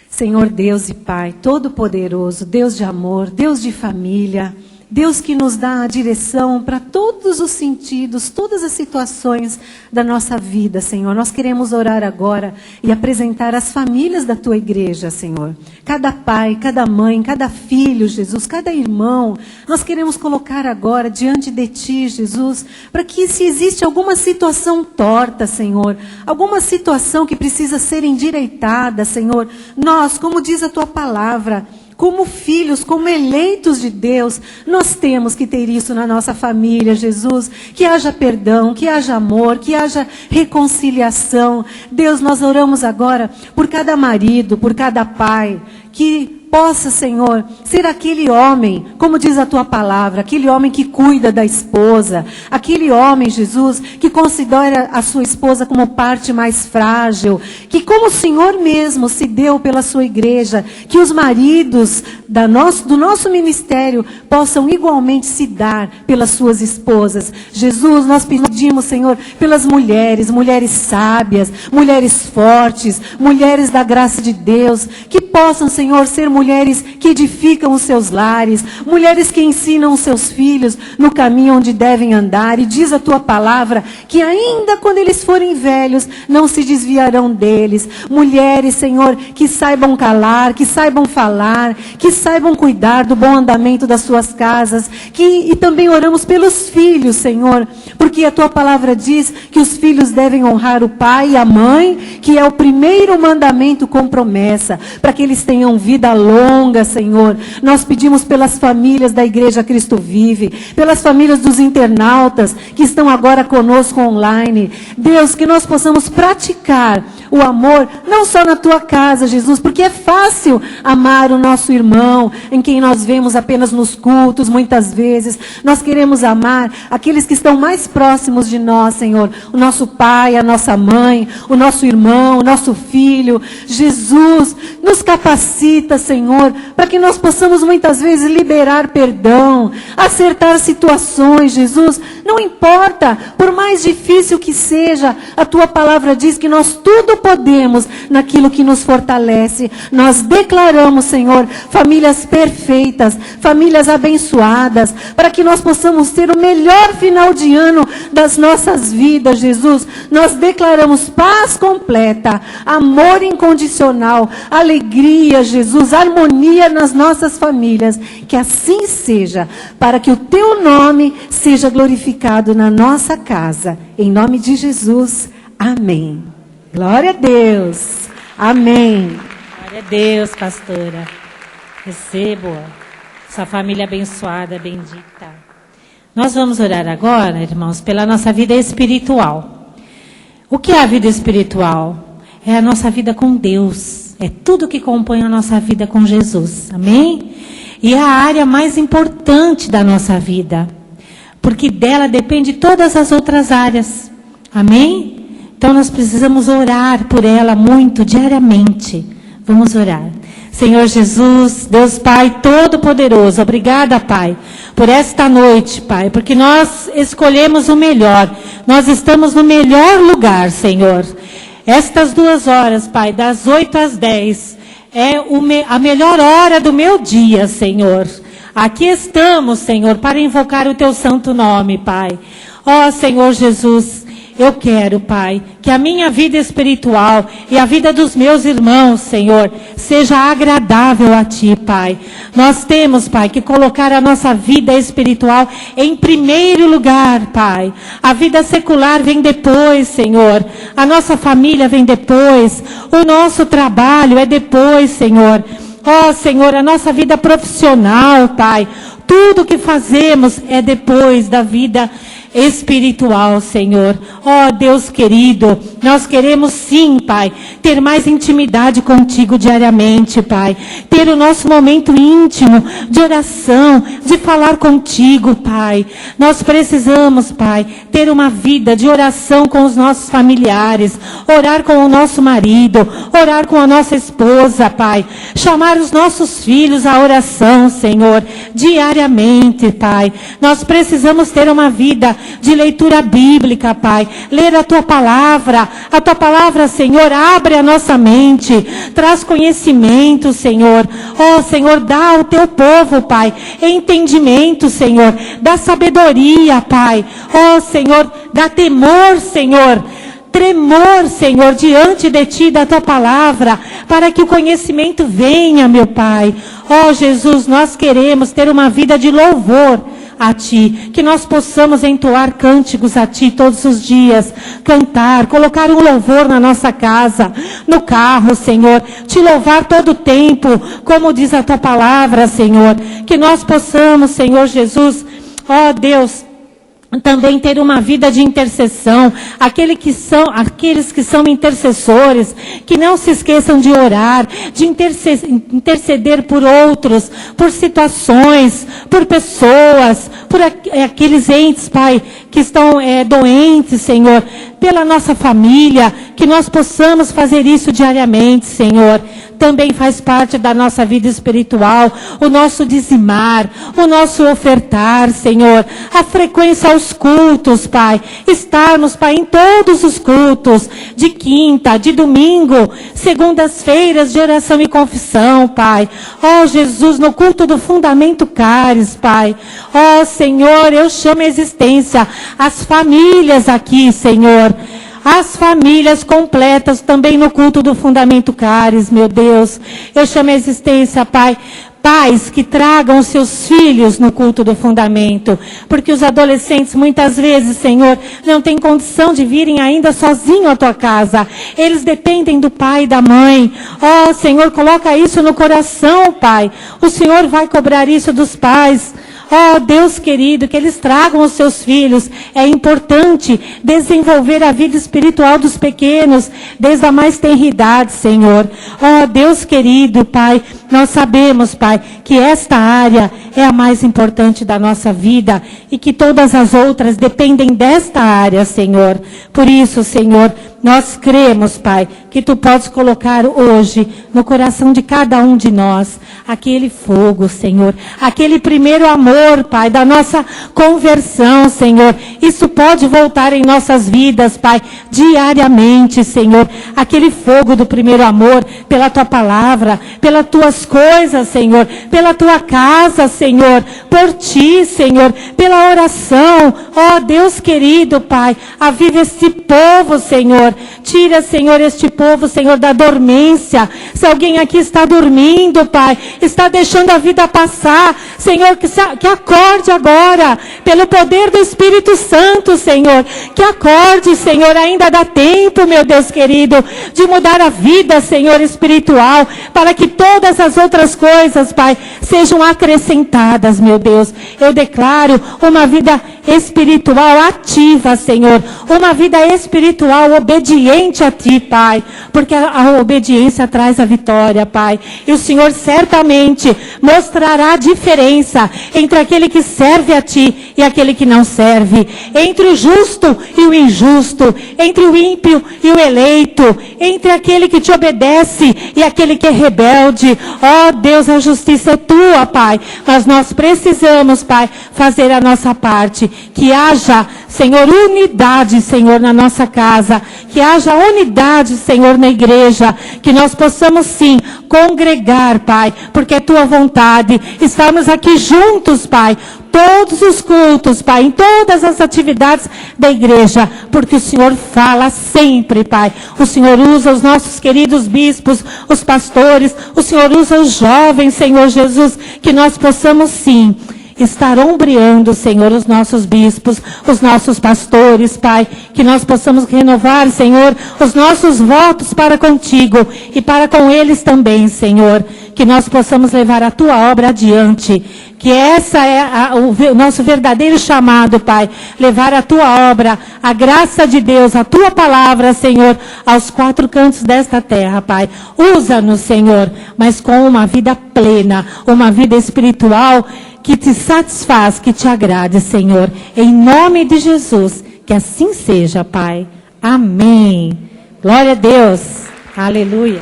Speaker 6: Senhor Deus e Pai, Todo-Poderoso, Deus de amor, Deus de família, Deus que nos dá a direção para todos os sentidos, todas as situações da nossa vida, Senhor. Nós queremos orar agora e apresentar as famílias da Tua igreja, Senhor. Cada pai, cada mãe, cada filho, Jesus, cada irmão, nós queremos colocar agora diante de Ti, Jesus, para que se existe alguma situação torta, Senhor, alguma situação que precisa ser endireitada, Senhor, nós, como diz a Tua palavra, como filhos, como eleitos de Deus, nós temos que ter isso na nossa família, Jesus. Que haja perdão, que haja amor, que haja reconciliação. Deus, nós oramos agora por cada marido, por cada pai, que possa, Senhor, ser aquele homem, como diz a Tua palavra, aquele homem que cuida da esposa, aquele homem, Jesus, que considera a sua esposa como parte mais frágil, que como o Senhor mesmo se deu pela sua igreja, que os maridos do nosso ministério possam igualmente se dar pelas suas esposas. Jesus, nós pedimos, Senhor, pelas mulheres, mulheres sábias, mulheres fortes, mulheres da graça de Deus, que possam, Senhor, ser mulheres que edificam os seus lares, mulheres que ensinam os seus filhos no caminho onde devem andar. E diz a Tua palavra que ainda quando eles forem velhos, não se desviarão deles. Mulheres, Senhor, que saibam calar, que saibam falar, que saibam cuidar do bom andamento das suas casas. E também oramos pelos filhos, Senhor, porque a Tua palavra diz que os filhos devem honrar o pai e a mãe, que é o primeiro mandamento com promessa, para que eles tenham vida longa, Senhor. Nós pedimos pelas famílias da Igreja Cristo Vive, pelas famílias dos internautas que estão agora conosco online. Deus, que nós possamos praticar o amor, não só na Tua casa, Jesus, porque é fácil amar o nosso irmão, em quem nós vemos apenas nos cultos, muitas vezes. Nós queremos amar aqueles que estão mais próximos de nós, Senhor. O nosso pai, a nossa mãe, o nosso irmão, o nosso filho. Jesus, nos capacita, Senhor, para que nós possamos muitas vezes liberar perdão, acertar situações, Jesus. Não importa, por mais difícil que seja, a Tua palavra diz que nós tudo podemos naquilo que nos fortalece. Nós declaramos, Senhor, famílias perfeitas, famílias abençoadas, para que nós possamos ter o melhor final de ano das nossas vidas, Jesus. Nós declaramos paz completa, amor incondicional, alegria, Jesus, harmonia nas nossas famílias. Que assim seja, para que o Teu nome seja glorificado na nossa casa. Em nome de Jesus, amém. Glória a Deus. Amém.
Speaker 7: Glória a Deus, pastora. Recebo essa família abençoada, bendita. Nós vamos orar agora, irmãos, pela nossa vida espiritual. O que é a vida espiritual? É a nossa vida com Deus. É tudo que compõe a nossa vida com Jesus. Amém? E é a área mais importante da nossa vida. Porque dela depende todas as outras áreas. Amém? Então nós precisamos orar por ela muito, diariamente. Vamos orar. Senhor Jesus, Deus Pai Todo-Poderoso, obrigada, Pai, por esta noite, Pai, porque nós escolhemos o melhor. Nós estamos no melhor lugar, Senhor. Estas 2 horas, Pai, das 8 às 10, é a melhor hora do meu dia, Senhor. Aqui estamos, Senhor, para invocar o Teu santo nome, Pai. Ó, Senhor Jesus, eu quero, Pai, que a minha vida espiritual e a vida dos meus irmãos, Senhor, seja agradável a Ti, Pai. Nós temos, Pai, que colocar a nossa vida espiritual em primeiro lugar, Pai. A vida secular vem depois, Senhor. A nossa família vem depois. O nosso trabalho é depois, Senhor. Ó, Senhor, a nossa vida profissional, Pai. Tudo que fazemos é depois da vida espiritual, Senhor. Ó, Deus querido, nós queremos sim, Pai, ter mais intimidade contigo diariamente, Pai. Ter o nosso momento íntimo de oração, de falar contigo, Pai. Nós precisamos, Pai, ter uma vida de oração com os nossos familiares, orar com o nosso marido, orar com a nossa esposa, Pai. Chamar os nossos filhos à oração, Senhor, diariamente, Pai. Nós precisamos ter uma vida de leitura bíblica, Pai. Ler a Tua palavra. A Tua palavra, Senhor, abre a nossa mente. Traz conhecimento, Senhor. Oh, Senhor, dá ao Teu povo, Pai, entendimento, Senhor. Dá sabedoria, Pai. Oh, Senhor, dá temor, Senhor. Tremor, Senhor, diante de Ti, da Tua palavra, para que o conhecimento venha, meu Pai. Oh, Jesus, nós queremos ter uma vida de louvor a Ti, que nós possamos entoar cânticos a Ti todos os dias, cantar, colocar um louvor na nossa casa, no carro, Senhor, Te louvar todo o tempo, como diz a Tua palavra, Senhor, que nós possamos, Senhor Jesus, ó Deus, também ter uma vida de intercessão, aqueles que são intercessores, que não se esqueçam de orar, de interceder por outros, por situações, por pessoas, por aqueles entes, Pai, que estão doentes, Senhor, pela nossa família, que nós possamos fazer isso diariamente, Senhor. Também faz parte da nossa vida espiritual, o nosso dizimar, o nosso ofertar, Senhor, a frequência aos cultos, Pai, estarmos, Pai, em todos os cultos, de quinta, de domingo, segundas-feiras de oração e confissão, Pai, ó Jesus, no culto do Fundamento Caris, Pai, ó Senhor, eu chamo a existência, as famílias aqui, Senhor, as famílias completas também no culto do Fundamento Caris, meu Deus. Eu chamo a existência, Pai, pais que tragam os seus filhos no culto do Fundamento. Porque os adolescentes, muitas vezes, Senhor, não têm condição de virem ainda sozinho à Tua casa. Eles dependem do pai e da mãe. Oh, Senhor, coloca isso no coração, Pai. O Senhor vai cobrar isso dos pais. Oh, Deus querido, que eles tragam os seus filhos. É importante desenvolver a vida espiritual dos pequenos, desde a mais tenra idade, Senhor. Oh, Deus querido, Pai, nós sabemos, Pai, que esta área é a mais importante da nossa vida e que todas as outras dependem desta área, Senhor. Por isso, Senhor, nós cremos, Pai, que Tu podes colocar hoje no coração de cada um de nós aquele fogo, Senhor, aquele primeiro amor, Pai, da nossa conversão, Senhor. Isso pode voltar em nossas vidas, Pai, diariamente, Senhor. Aquele fogo do primeiro amor pela Tua palavra, pelas Tuas coisas, Senhor, pela Tua casa, Senhor, por Ti, Senhor, pela oração. Ó Deus querido, Pai, aviva este povo, Senhor. Tira, Senhor, este povo, Senhor, da dormência. Se alguém aqui está dormindo, Pai, está deixando a vida passar, Senhor, que acorde agora, pelo poder do Espírito Santo, Senhor, que acorde, Senhor, ainda dá tempo, meu Deus querido, de mudar a vida, Senhor, espiritual, para que todas as outras coisas, Pai, sejam acrescentadas, meu Deus. Eu declaro uma vida espiritual ativa, Senhor. Uma vida espiritual obediente a Ti, Pai. Porque a obediência traz a vitória, Pai. E o Senhor certamente mostrará a diferença entre aquele que serve a Ti e aquele que não serve. Entre o justo e o injusto. Entre o ímpio e o eleito. Entre aquele que Te obedece e aquele que é rebelde. Ó Deus, a justiça é Tua, Pai. Mas nós precisamos, Pai, fazer a nossa parte. Que haja, Senhor, unidade, Senhor, na nossa casa. Que haja unidade, Senhor, na igreja. Que nós possamos, sim, congregar, Pai. Porque é Tua vontade. Estamos aqui juntos, Pai. Todos os cultos, Pai, em todas as atividades da igreja, porque o Senhor fala sempre, Pai. O Senhor usa os nossos queridos bispos, os pastores, o Senhor usa os jovens, Senhor Jesus, que nós possamos, sim, estar ombreando, Senhor, os nossos bispos, os nossos pastores, Pai, que nós possamos renovar, Senhor, os nossos votos para contigo e para com eles também, Senhor, que nós possamos levar a Tua obra adiante, que essa é o nosso verdadeiro chamado, Pai, levar a Tua obra, a graça de Deus, a Tua palavra, Senhor, aos quatro cantos desta terra, Pai. Usa-nos, Senhor, mas com uma vida plena, uma vida espiritual que Te satisfaz, que Te agrade, Senhor. Em nome de Jesus, que assim seja, Pai. Amém. Glória a Deus. Aleluia.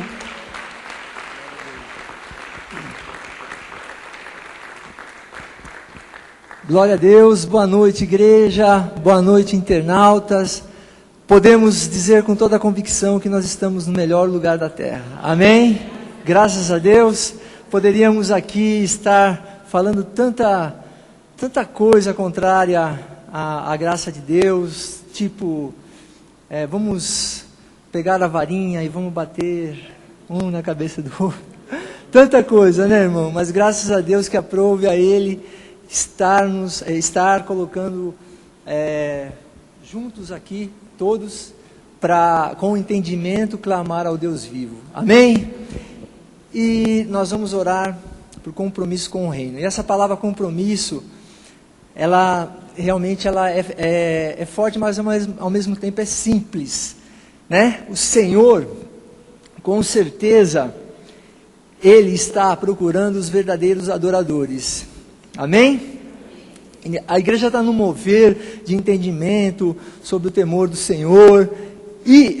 Speaker 8: Glória a Deus, boa noite igreja, boa noite internautas. Podemos dizer com toda a convicção que nós estamos no melhor lugar da terra. Amém? Graças a Deus, poderíamos aqui estar falando tanta coisa contrária à graça de Deus, tipo, vamos pegar a varinha e vamos bater um na cabeça do outro. Tanta coisa, né, irmão? Mas graças a Deus que aprove a Ele estar colocando juntos aqui, todos, para com entendimento clamar ao Deus vivo. Amém? E nós vamos orar por compromisso com o reino. E essa palavra compromisso, ela realmente é forte, mas ao mesmo tempo é simples, né? O Senhor, com certeza, Ele está procurando os verdadeiros adoradores. Amém? A igreja está no mover de entendimento sobre o temor do Senhor. E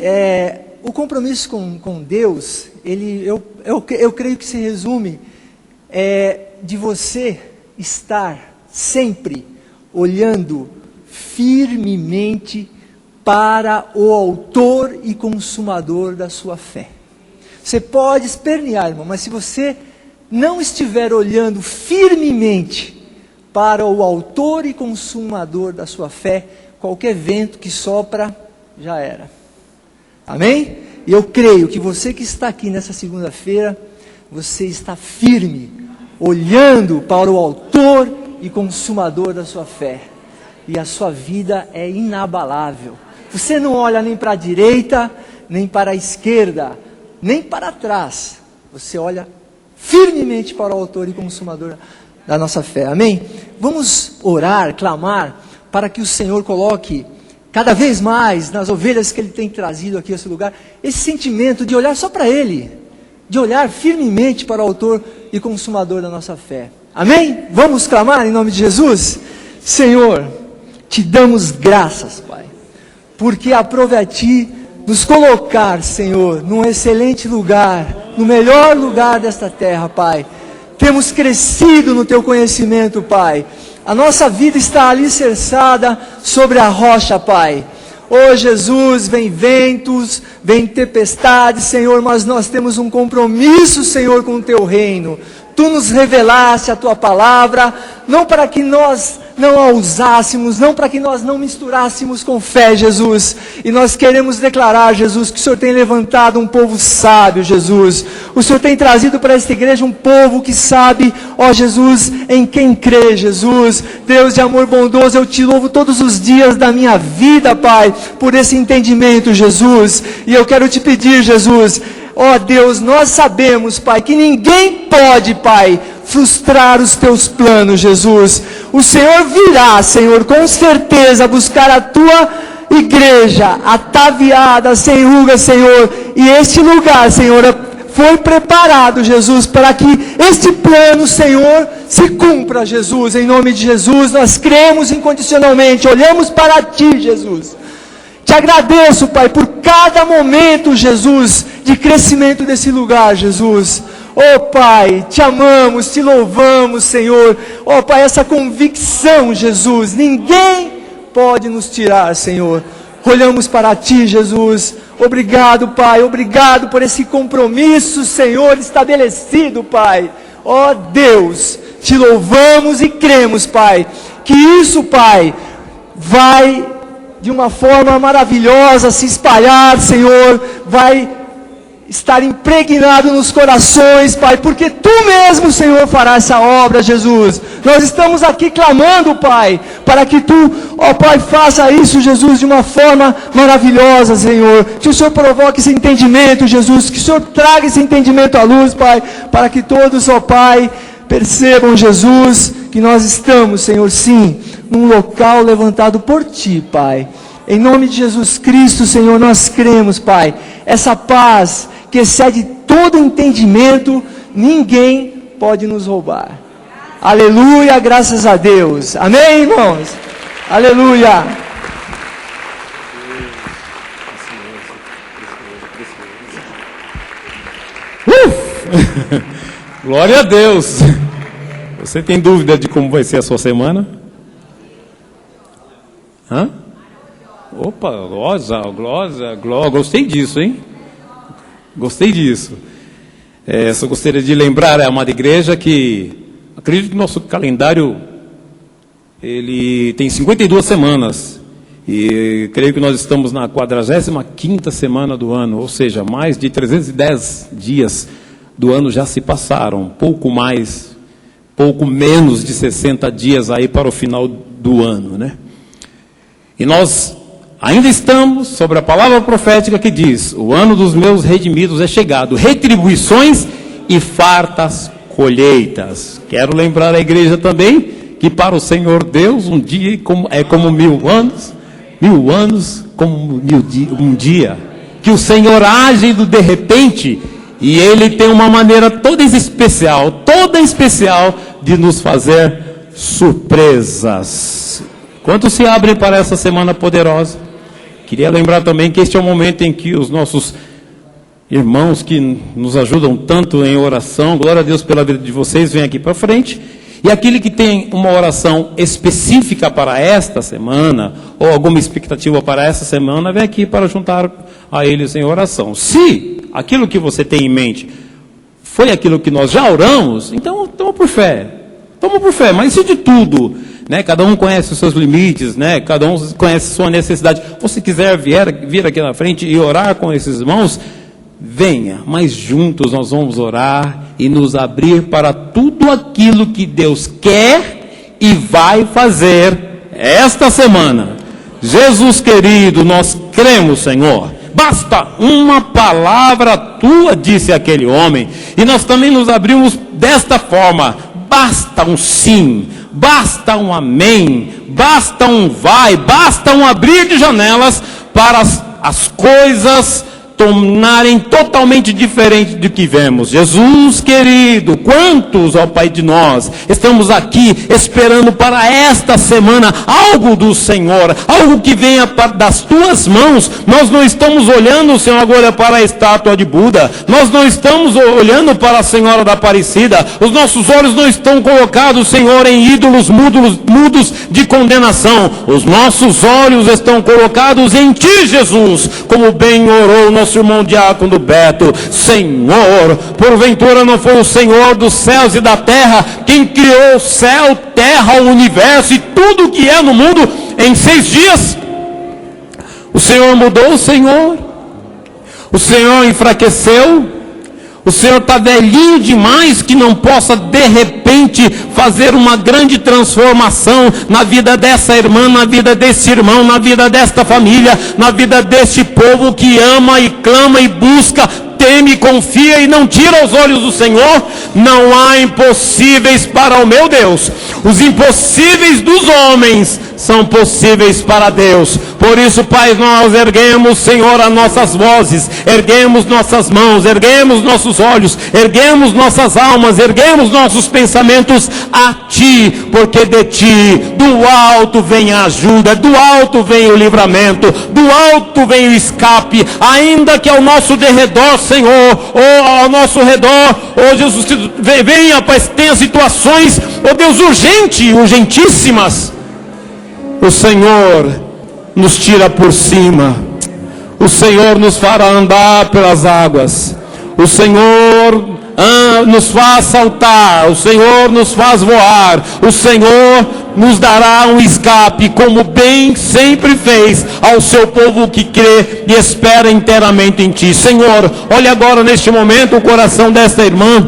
Speaker 8: o compromisso com Deus, eu creio que se resume de você estar sempre olhando firmemente para o autor e consumador da sua fé. Você pode espernear, irmão, mas se você não estiver olhando firmemente para o autor e consumador da sua fé, qualquer vento que sopra, já era. Amém? E eu creio que você que está aqui nessa segunda-feira, você está firme, olhando para o autor e consumador da sua fé. E a sua vida é inabalável. Você não olha nem para a direita, nem para a esquerda, nem para trás. Você olha firmemente para o autor e consumador da nossa fé. Amém? Vamos orar, clamar, para que o Senhor coloque cada vez mais nas ovelhas que Ele tem trazido aqui a esse lugar, esse sentimento de olhar só para Ele, de olhar firmemente para o autor e consumador da nossa fé. Amém? Vamos clamar em nome de Jesus? Senhor, Te damos graças, Pai, porque aprove a Ti nos colocar, Senhor, num excelente lugar, no melhor lugar desta terra, Pai. Temos crescido no Teu conhecimento, Pai. A nossa vida está alicerçada sobre a rocha, Pai. Oh Jesus, vem ventos, vem tempestades, Senhor, mas nós temos um compromisso, Senhor, com o Teu reino. Tu nos revelaste a Tua palavra, não para que nós não a usássemos, não para que nós não misturássemos com fé, Jesus. E nós queremos declarar, Jesus, que o Senhor tem levantado um povo sábio, Jesus. O Senhor tem trazido para esta igreja um povo que sabe, ó Jesus, em quem crê, Jesus. Deus de amor bondoso, eu Te louvo todos os dias da minha vida, Pai, por esse entendimento, Jesus. E eu quero Te pedir, Jesus, ó Deus, nós sabemos, Pai, que ninguém pode, Pai, frustrar os teus planos, Jesus. O Senhor virá, Senhor, com certeza, buscar a tua igreja ataviada, sem ruga, Senhor. E este lugar, Senhor, foi preparado, Jesus, para que este plano, Senhor, se cumpra, Jesus. Em nome de Jesus, nós cremos incondicionalmente, olhamos para Ti, Jesus. Te agradeço, Pai, por cada momento, Jesus, de crescimento desse lugar, Jesus. Oh, Pai, Te amamos, Te louvamos, Senhor. Oh, Pai, essa convicção, Jesus, ninguém pode nos tirar, Senhor. Olhamos para Ti, Jesus. Obrigado, Pai, obrigado por esse compromisso, Senhor, estabelecido, Pai. Oh, Deus, Te louvamos e cremos, Pai, que isso, Pai, vai de uma forma maravilhosa se espalhar, Senhor, vai estar impregnado nos corações, Pai, porque Tu mesmo, Senhor, fará essa obra, Jesus. Nós estamos aqui clamando, Pai, para que Tu, ó Pai, faça isso, Jesus, de uma forma maravilhosa, Senhor. Que o Senhor provoque esse entendimento, Jesus, que o Senhor traga esse entendimento à luz, Pai, para que todos, ó Pai, percebam, Jesus, que nós estamos, Senhor, sim, num local levantado por Ti, Pai. Em nome de Jesus Cristo, Senhor, nós cremos, Pai, essa paz que excede todo entendimento, ninguém pode nos roubar. Aleluia, graças a Deus. Amém, irmãos? Aleluia.
Speaker 9: Glória a Deus. Você tem dúvida de como vai ser a sua semana? Hã? Opa, glória, gostei disso, hein? Gostei disso. Só gostaria de lembrar a amada igreja que acredito que nosso calendário ele tem 52 semanas e creio que nós estamos na 45ª semana do ano, ou seja, mais de 310 dias do ano já se passaram, pouco menos de 60 dias aí para o final do ano, né? E nós ainda estamos sobre a palavra profética que diz: o ano dos meus redimidos é chegado, retribuições e fartas colheitas. Quero lembrar a igreja também que para o Senhor Deus um dia é como 1000 anos, 1000 anos como um dia. Que o Senhor age de repente e Ele tem uma maneira toda especial de nos fazer surpresas. Quantos se abrem para essa semana poderosa? Queria lembrar também que este é o momento em que os nossos irmãos que nos ajudam tanto em oração, glória a Deus pela vida de vocês, vem aqui para frente. E aquele que tem uma oração específica para esta semana, ou alguma expectativa para essa semana, vem aqui para juntar a eles em oração. Se aquilo que você tem em mente foi aquilo que nós já oramos, então toma por fé, mas se de tudo, né, cada um conhece os seus limites, né, cada um conhece a sua necessidade, você quiser vir aqui na frente e orar com esses irmãos, venha, mas juntos nós vamos orar e nos abrir para tudo aquilo que Deus quer e vai fazer esta semana. Jesus querido, nós cremos, Senhor. Basta uma palavra tua, disse aquele homem. E nós também nos abrimos desta forma. Basta um sim, basta um amém, basta um vai, basta um abrir de janelas para as coisas tornarem totalmente diferente do que vemos. Jesus querido, quantos, ó Pai de nós, estamos aqui esperando para esta semana algo do Senhor, algo que venha das tuas mãos. Nós não estamos olhando, Senhor, agora para a estátua de Buda, nós não estamos olhando para a Senhora da Aparecida, os nossos olhos não estão colocados, Senhor, em ídolos mudos de condenação, os nossos olhos estão colocados em Ti, Jesus, como bem orou nosso irmão diácono Beto. Senhor, porventura não foi o Senhor dos céus e da terra quem criou o céu, terra, o universo e tudo o que é no mundo em 6 dias? O Senhor mudou, Senhor? O Senhor enfraqueceu? O Senhor está velhinho demais que não possa de repente fazer uma grande transformação na vida dessa irmã, na vida desse irmão, na vida desta família, na vida deste povo que ama e clama e busca teme, confia e não tira os olhos do Senhor, não há impossíveis para o meu Deus. Os impossíveis dos homens são possíveis para Deus. Por isso, Pai, nós erguemos, Senhor, as nossas vozes, erguemos nossas mãos, erguemos nossos olhos, erguemos nossas almas, erguemos nossos pensamentos a Ti, porque de Ti, do alto vem a ajuda, do alto vem o livramento, do alto vem o escape, ainda que ao nosso derredor, Senhor, ou ao nosso redor, oh Jesus, venha, Pai, tenha situações, oh Deus, urgentíssimas. O Senhor nos tira por cima, o Senhor nos fará andar pelas águas, o Senhor nos faz saltar, o Senhor nos faz voar, o Senhor nos dará um escape, como bem sempre fez ao seu povo que crê e espera inteiramente em Ti. Senhor, olha agora neste momento o coração desta irmã,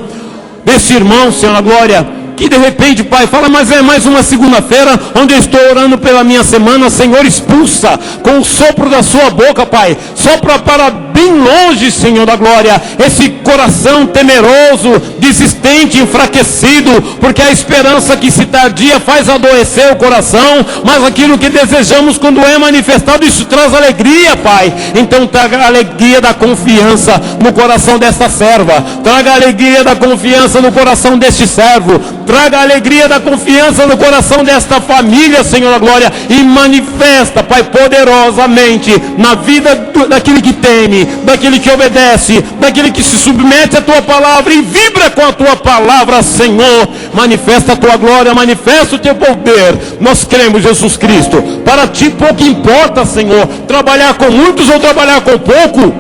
Speaker 9: desse irmão, Senhor, a glória, que de repente, Pai, fala, mas é mais uma segunda-feira onde eu estou orando pela minha semana. Senhor, expulsa com o sopro da sua boca, Pai, sopra para bem longe, Senhor da glória, esse coração temeroso, desistente, enfraquecido, porque a esperança que se tardia faz adoecer o coração, mas aquilo que desejamos quando é manifestado, isso traz alegria, Pai. Então traga a alegria da confiança no coração desta serva, traga a alegria da confiança no coração deste servo, traga a alegria da confiança no coração desta família, Senhor da glória, e manifesta, Pai, poderosamente na vida daquele que teme, daquele que obedece, daquele que se submete à Tua palavra e vibra com a Tua palavra, Senhor. Manifesta a Tua glória, manifesta o Teu poder. Nós cremos, Jesus Cristo. Para Ti pouco importa, Senhor, trabalhar com muitos ou trabalhar com pouco.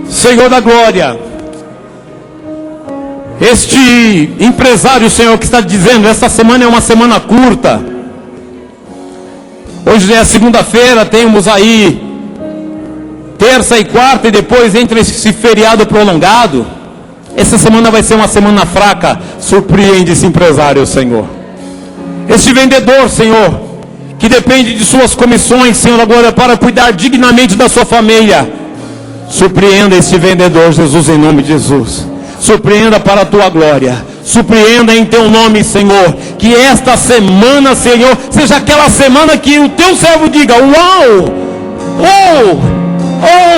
Speaker 9: Senhor da glória, este empresário, Senhor, que está dizendo, essa semana é uma semana curta, hoje é segunda-feira, temos aí terça e quarta, e depois entra esse feriado prolongado, essa semana vai ser uma semana fraca. Surpreende esse empresário, Senhor, este vendedor, Senhor, que depende de suas comissões, Senhor, agora para cuidar dignamente da sua família. Surpreenda esse vendedor, Jesus, em nome de Jesus. Surpreenda para a Tua glória, surpreenda em Teu nome, Senhor, que esta semana, Senhor, seja aquela semana que o Teu servo diga, uau,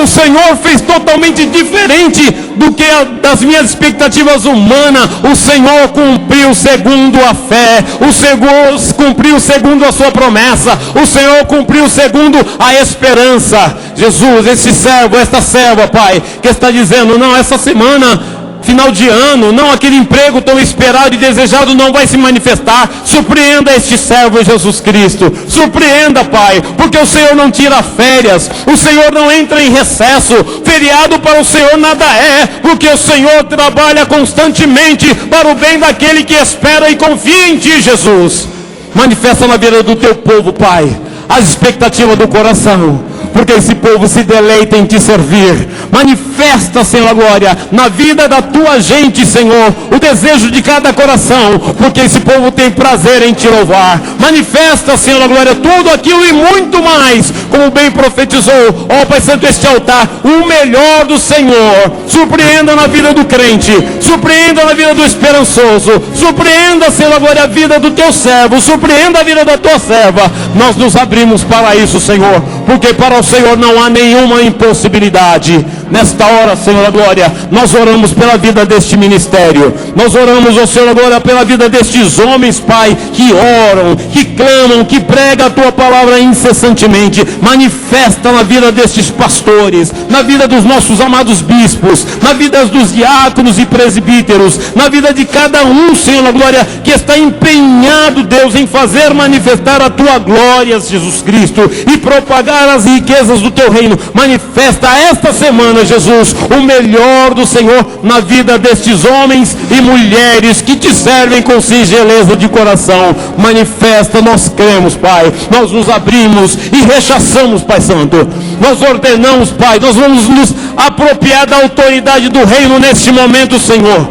Speaker 9: o Senhor fez totalmente diferente do que das minhas expectativas humanas. O Senhor cumpriu segundo a fé, o Senhor cumpriu segundo a sua promessa, o Senhor cumpriu segundo a esperança. Jesus, esse servo, esta serva, Pai, que está dizendo, não, essa semana, final de ano, não, aquele emprego tão esperado e desejado não vai se manifestar. Surpreenda este servo, Jesus Cristo, surpreenda, Pai, porque o Senhor não tira férias, o Senhor não entra em recesso, feriado para o Senhor nada é, porque o Senhor trabalha constantemente para o bem daquele que espera e confia em Ti, Jesus. Manifesta na vida do Teu povo, Pai, as expectativas do coração, porque esse povo se deleita em Te servir. Manifesta, Senhor, a glória na vida da Tua gente, Senhor, o desejo de cada coração, porque esse povo tem prazer em Te louvar. Manifesta, Senhor, a glória, tudo aquilo e muito mais, como bem profetizou, ó Pai Santo, este altar, o melhor do Senhor. Surpreenda na vida do crente, surpreenda na vida do esperançoso, surpreenda, Senhor, a glória, a vida do Teu servo, surpreenda a vida da Tua serva. Nós nos abrimos para isso, Senhor, porque para o Senhor não há nenhuma impossibilidade. Nesta hora, Senhor da glória, nós oramos pela vida deste ministério, nós oramos, ó Senhor da glória, pela vida destes homens, Pai, que oram, que clamam, que pregam a Tua palavra incessantemente. Manifesta na vida destes pastores, na vida dos nossos amados bispos, na vida dos diáconos e presbíteros, na vida de cada um, Senhor da glória, que está empenhado, Deus, em fazer manifestar a Tua glória, Jesus Cristo, e propagar as riquezas do Teu reino. Manifesta esta semana, Jesus, o melhor do Senhor na vida destes homens e mulheres que Te servem com singeleza de coração. Manifesta, nós cremos, Pai, nós nos abrimos e rechaçamos, Pai Santo, nós ordenamos, Pai, nós vamos nos apropriar da autoridade do reino neste momento, Senhor,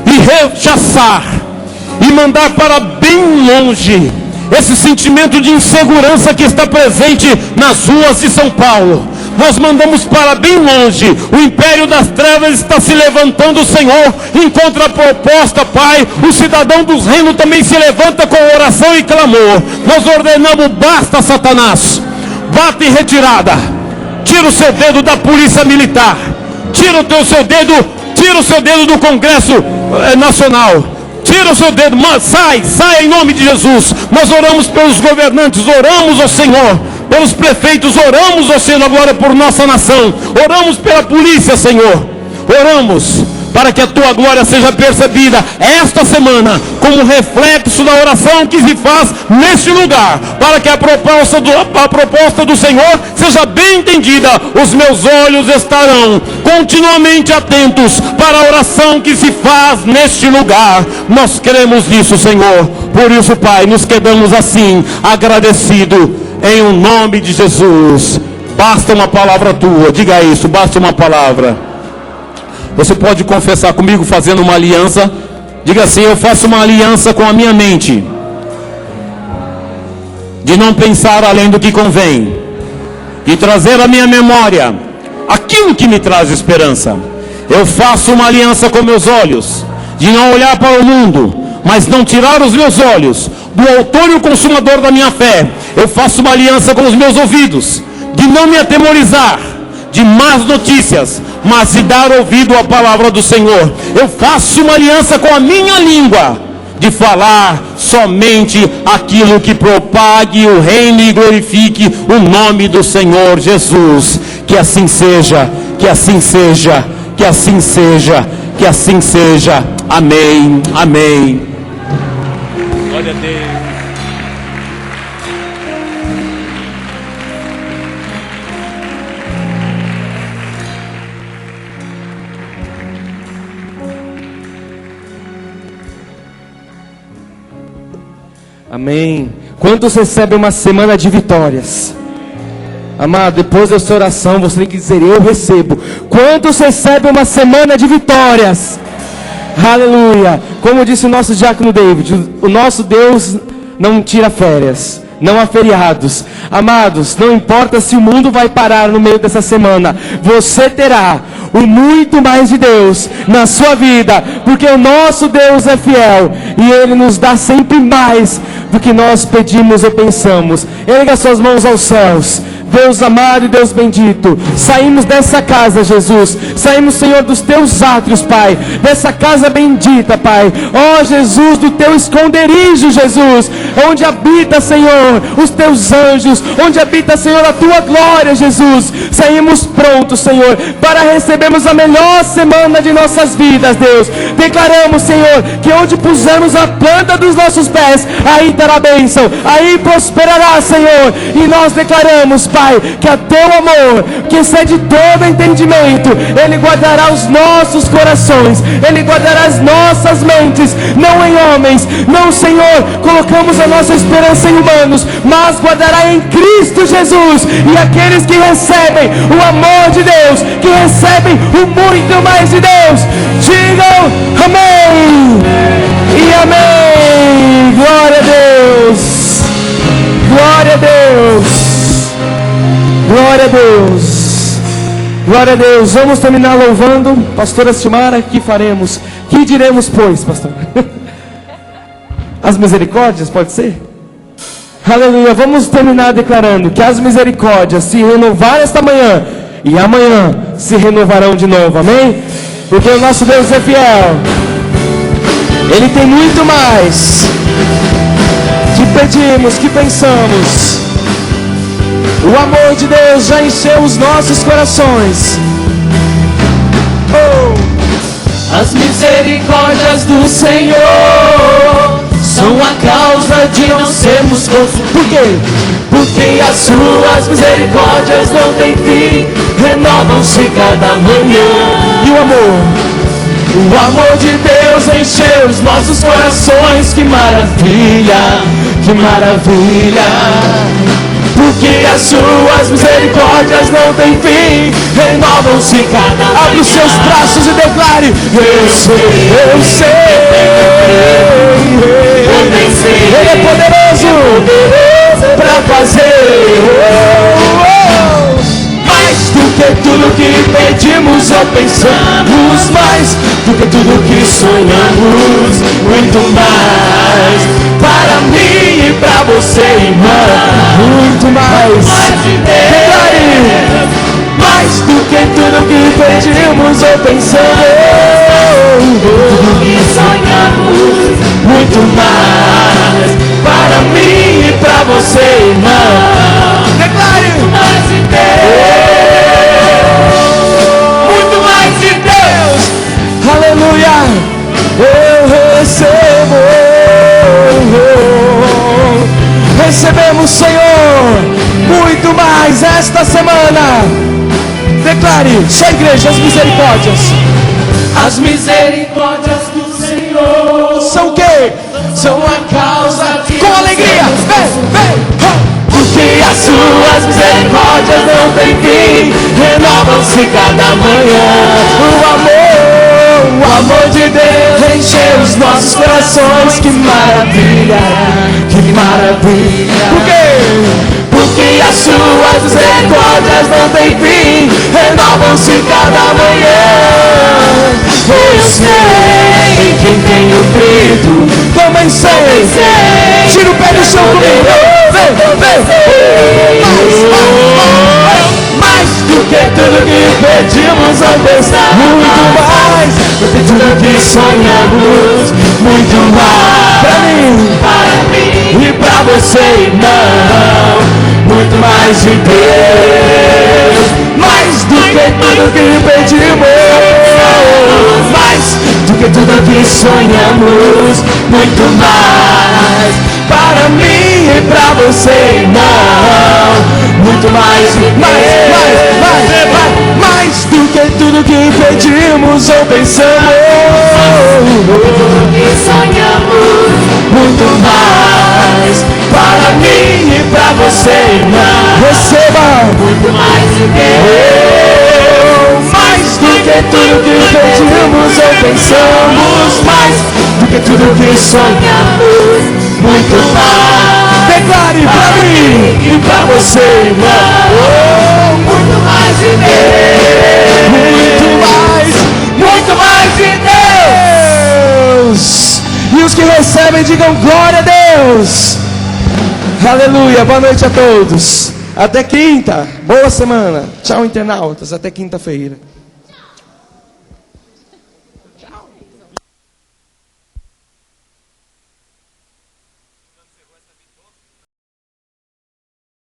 Speaker 9: e rechaçar e mandar para bem longe esse sentimento de insegurança que está presente nas ruas de São Paulo. nós mandamos para bem longe. O império das trevas está se levantando, Senhor, em contraproposta, Pai. O cidadão dos reinos também se levanta com oração e clamor. Nós ordenamos: basta, Satanás, bata em retirada, tira o seu dedo da polícia militar, tira o seu dedo do Congresso Nacional, tira o seu dedo, sai em nome de Jesus. Nós oramos pelos governantes, oramos ao Senhor, pelos prefeitos, oramos ao Senhor agora por nossa nação, oramos pela polícia, Senhor, oramos para que a tua glória seja percebida esta semana como reflexo da oração que se faz neste lugar, para que a proposta do Senhor seja bem entendida. Os meus olhos estarão continuamente atentos para a oração que se faz neste lugar. Nós cremos nisso, Senhor. Por isso, Pai, nos quedamos assim, agradecidos, em o nome de Jesus. Basta uma palavra tua, diga isso, basta uma palavra. Você pode confessar comigo fazendo uma aliança. Diga assim: eu faço uma aliança com a minha mente de não pensar além do que convém, de trazer à minha memória aquilo que me traz esperança. Eu faço uma aliança com meus olhos de não olhar para o mundo, mas não tirar os meus olhos do autor e o consumador da minha fé. Eu faço uma aliança com os meus ouvidos de não me atemorizar de más notícias, mas de dar ouvido à palavra do Senhor. Eu faço uma aliança com a minha língua de falar somente aquilo que propague o reino e glorifique o nome do Senhor Jesus. Que assim seja, que assim seja, que assim seja, que assim seja. Amém, amém. Glória a Deus.
Speaker 10: Amém. Quantos recebem uma semana de vitórias? Amado, depois da sua oração, você tem que dizer: eu recebo. Quantos recebem uma semana de vitórias? Aleluia. Como disse o nosso diácono David, o nosso Deus não tira férias, não há feriados. Amados, não importa se o mundo vai parar no meio dessa semana, você terá o muito mais de Deus na sua vida, porque o nosso Deus é fiel e Ele nos dá sempre mais do que nós pedimos ou pensamos. Erga suas mãos aos céus. Deus amado e Deus bendito, saímos dessa casa, Jesus, saímos, Senhor, dos teus átrios, Pai, dessa casa bendita, Pai, ó Jesus, do teu esconderijo, Jesus, onde habita, Senhor, os teus anjos, onde habita, Senhor, a tua glória, Jesus. Saímos prontos, Senhor, para recebermos a melhor semana de nossas vidas, Deus. Declaramos, Senhor, que onde pusermos a planta dos nossos pés, aí terá bênção, aí prosperará, Senhor. E nós declaramos, Pai, que a teu amor, que excede todo entendimento, Ele guardará os nossos corações, Ele guardará as nossas mentes, não em homens, não, Senhor, colocamos a nossa esperança em humanos, mas guardará em Cristo Jesus. E aqueles que recebem o amor de Deus, que recebem o muito mais de Deus, digam amém e amém. Glória a Deus, glória a Deus. Glória a Deus, glória a Deus. Vamos terminar louvando. Pastora Silmara, que faremos? Que diremos, pois, pastor? As misericórdias, pode ser? Aleluia. Vamos terminar declarando que as misericórdias se renovaram esta manhã e amanhã se renovarão de novo, amém? Porque o nosso Deus é fiel. Ele tem muito mais que pedimos, que pensamos. O amor de Deus já encheu os nossos corações. Oh.
Speaker 11: As misericórdias do Senhor são a causa de não sermos consumidos.
Speaker 10: Por quê?
Speaker 11: Porque as suas misericórdias não têm fim, renovam-se cada manhã.
Speaker 10: E o amor
Speaker 11: de Deus encheu os nossos corações. Que maravilha, que maravilha. Porque as suas misericórdias não têm fim, renovam-se cada manhã.
Speaker 10: Abre os seus braços e declare:
Speaker 11: eu sei,
Speaker 10: Ele é poderoso para fazer
Speaker 11: mais do tudo que pedimos ou pensamos, mais do que tudo que sonhamos, muito mais. Para mim e para você, irmã,
Speaker 10: Muito mais.
Speaker 11: de Deus, mais do que tudo que pedimos ou pensamos, tudo que sonhamos, muito mais. Para mim e para você, irmão, declare mais de Deus, muito mais de Deus.
Speaker 10: Aleluia. Eu recebo. Recebemos, Senhor, muito mais esta semana. Declare, só igreja, as misericórdias.
Speaker 11: As misericórdias do Senhor
Speaker 10: São o quê?
Speaker 11: são a causa de
Speaker 10: Com alegria. Vem.
Speaker 11: porque as suas misericórdias não têm fim, renovam-se cada manhã. O amor de Deus encheu os nossos corações. Que maravilha, que maravilha.
Speaker 10: Por quê?
Speaker 11: Porque as suas misericórdias não têm fim, renovam-se cada manhã. Eu sei em quem tenho crido,
Speaker 10: Também sei. Tira o pé do chão comigo. Vem.
Speaker 11: mais do que tudo que pedimos ou pensamos, muito mais do que tudo que sonhamos, muito mais. Para mim e para você, irmão, muito mais de Deus, mais do que tudo que pedimos, mais do que tudo que sonhamos, muito mais. Para mim e para você, irmão, muito mais de Deus,
Speaker 10: Mais do que tudo que pedimos ou pensamos.
Speaker 11: tudo que sonhamos, muito mais. Para mim e para você, irmão,
Speaker 10: Receba.
Speaker 11: muito mais de Deus, mais do que tudo que pedimos ou pensamos, mais do que tudo que sonhamos, muito mais.
Speaker 10: Declare pra mim.
Speaker 11: E para você, irmão, muito mais de Deus, muito mais de
Speaker 10: Deus. E os que recebem, digam glória a Deus. Aleluia. Boa noite a todos. Até quinta. Boa semana. Tchau, internautas. Até quinta-feira.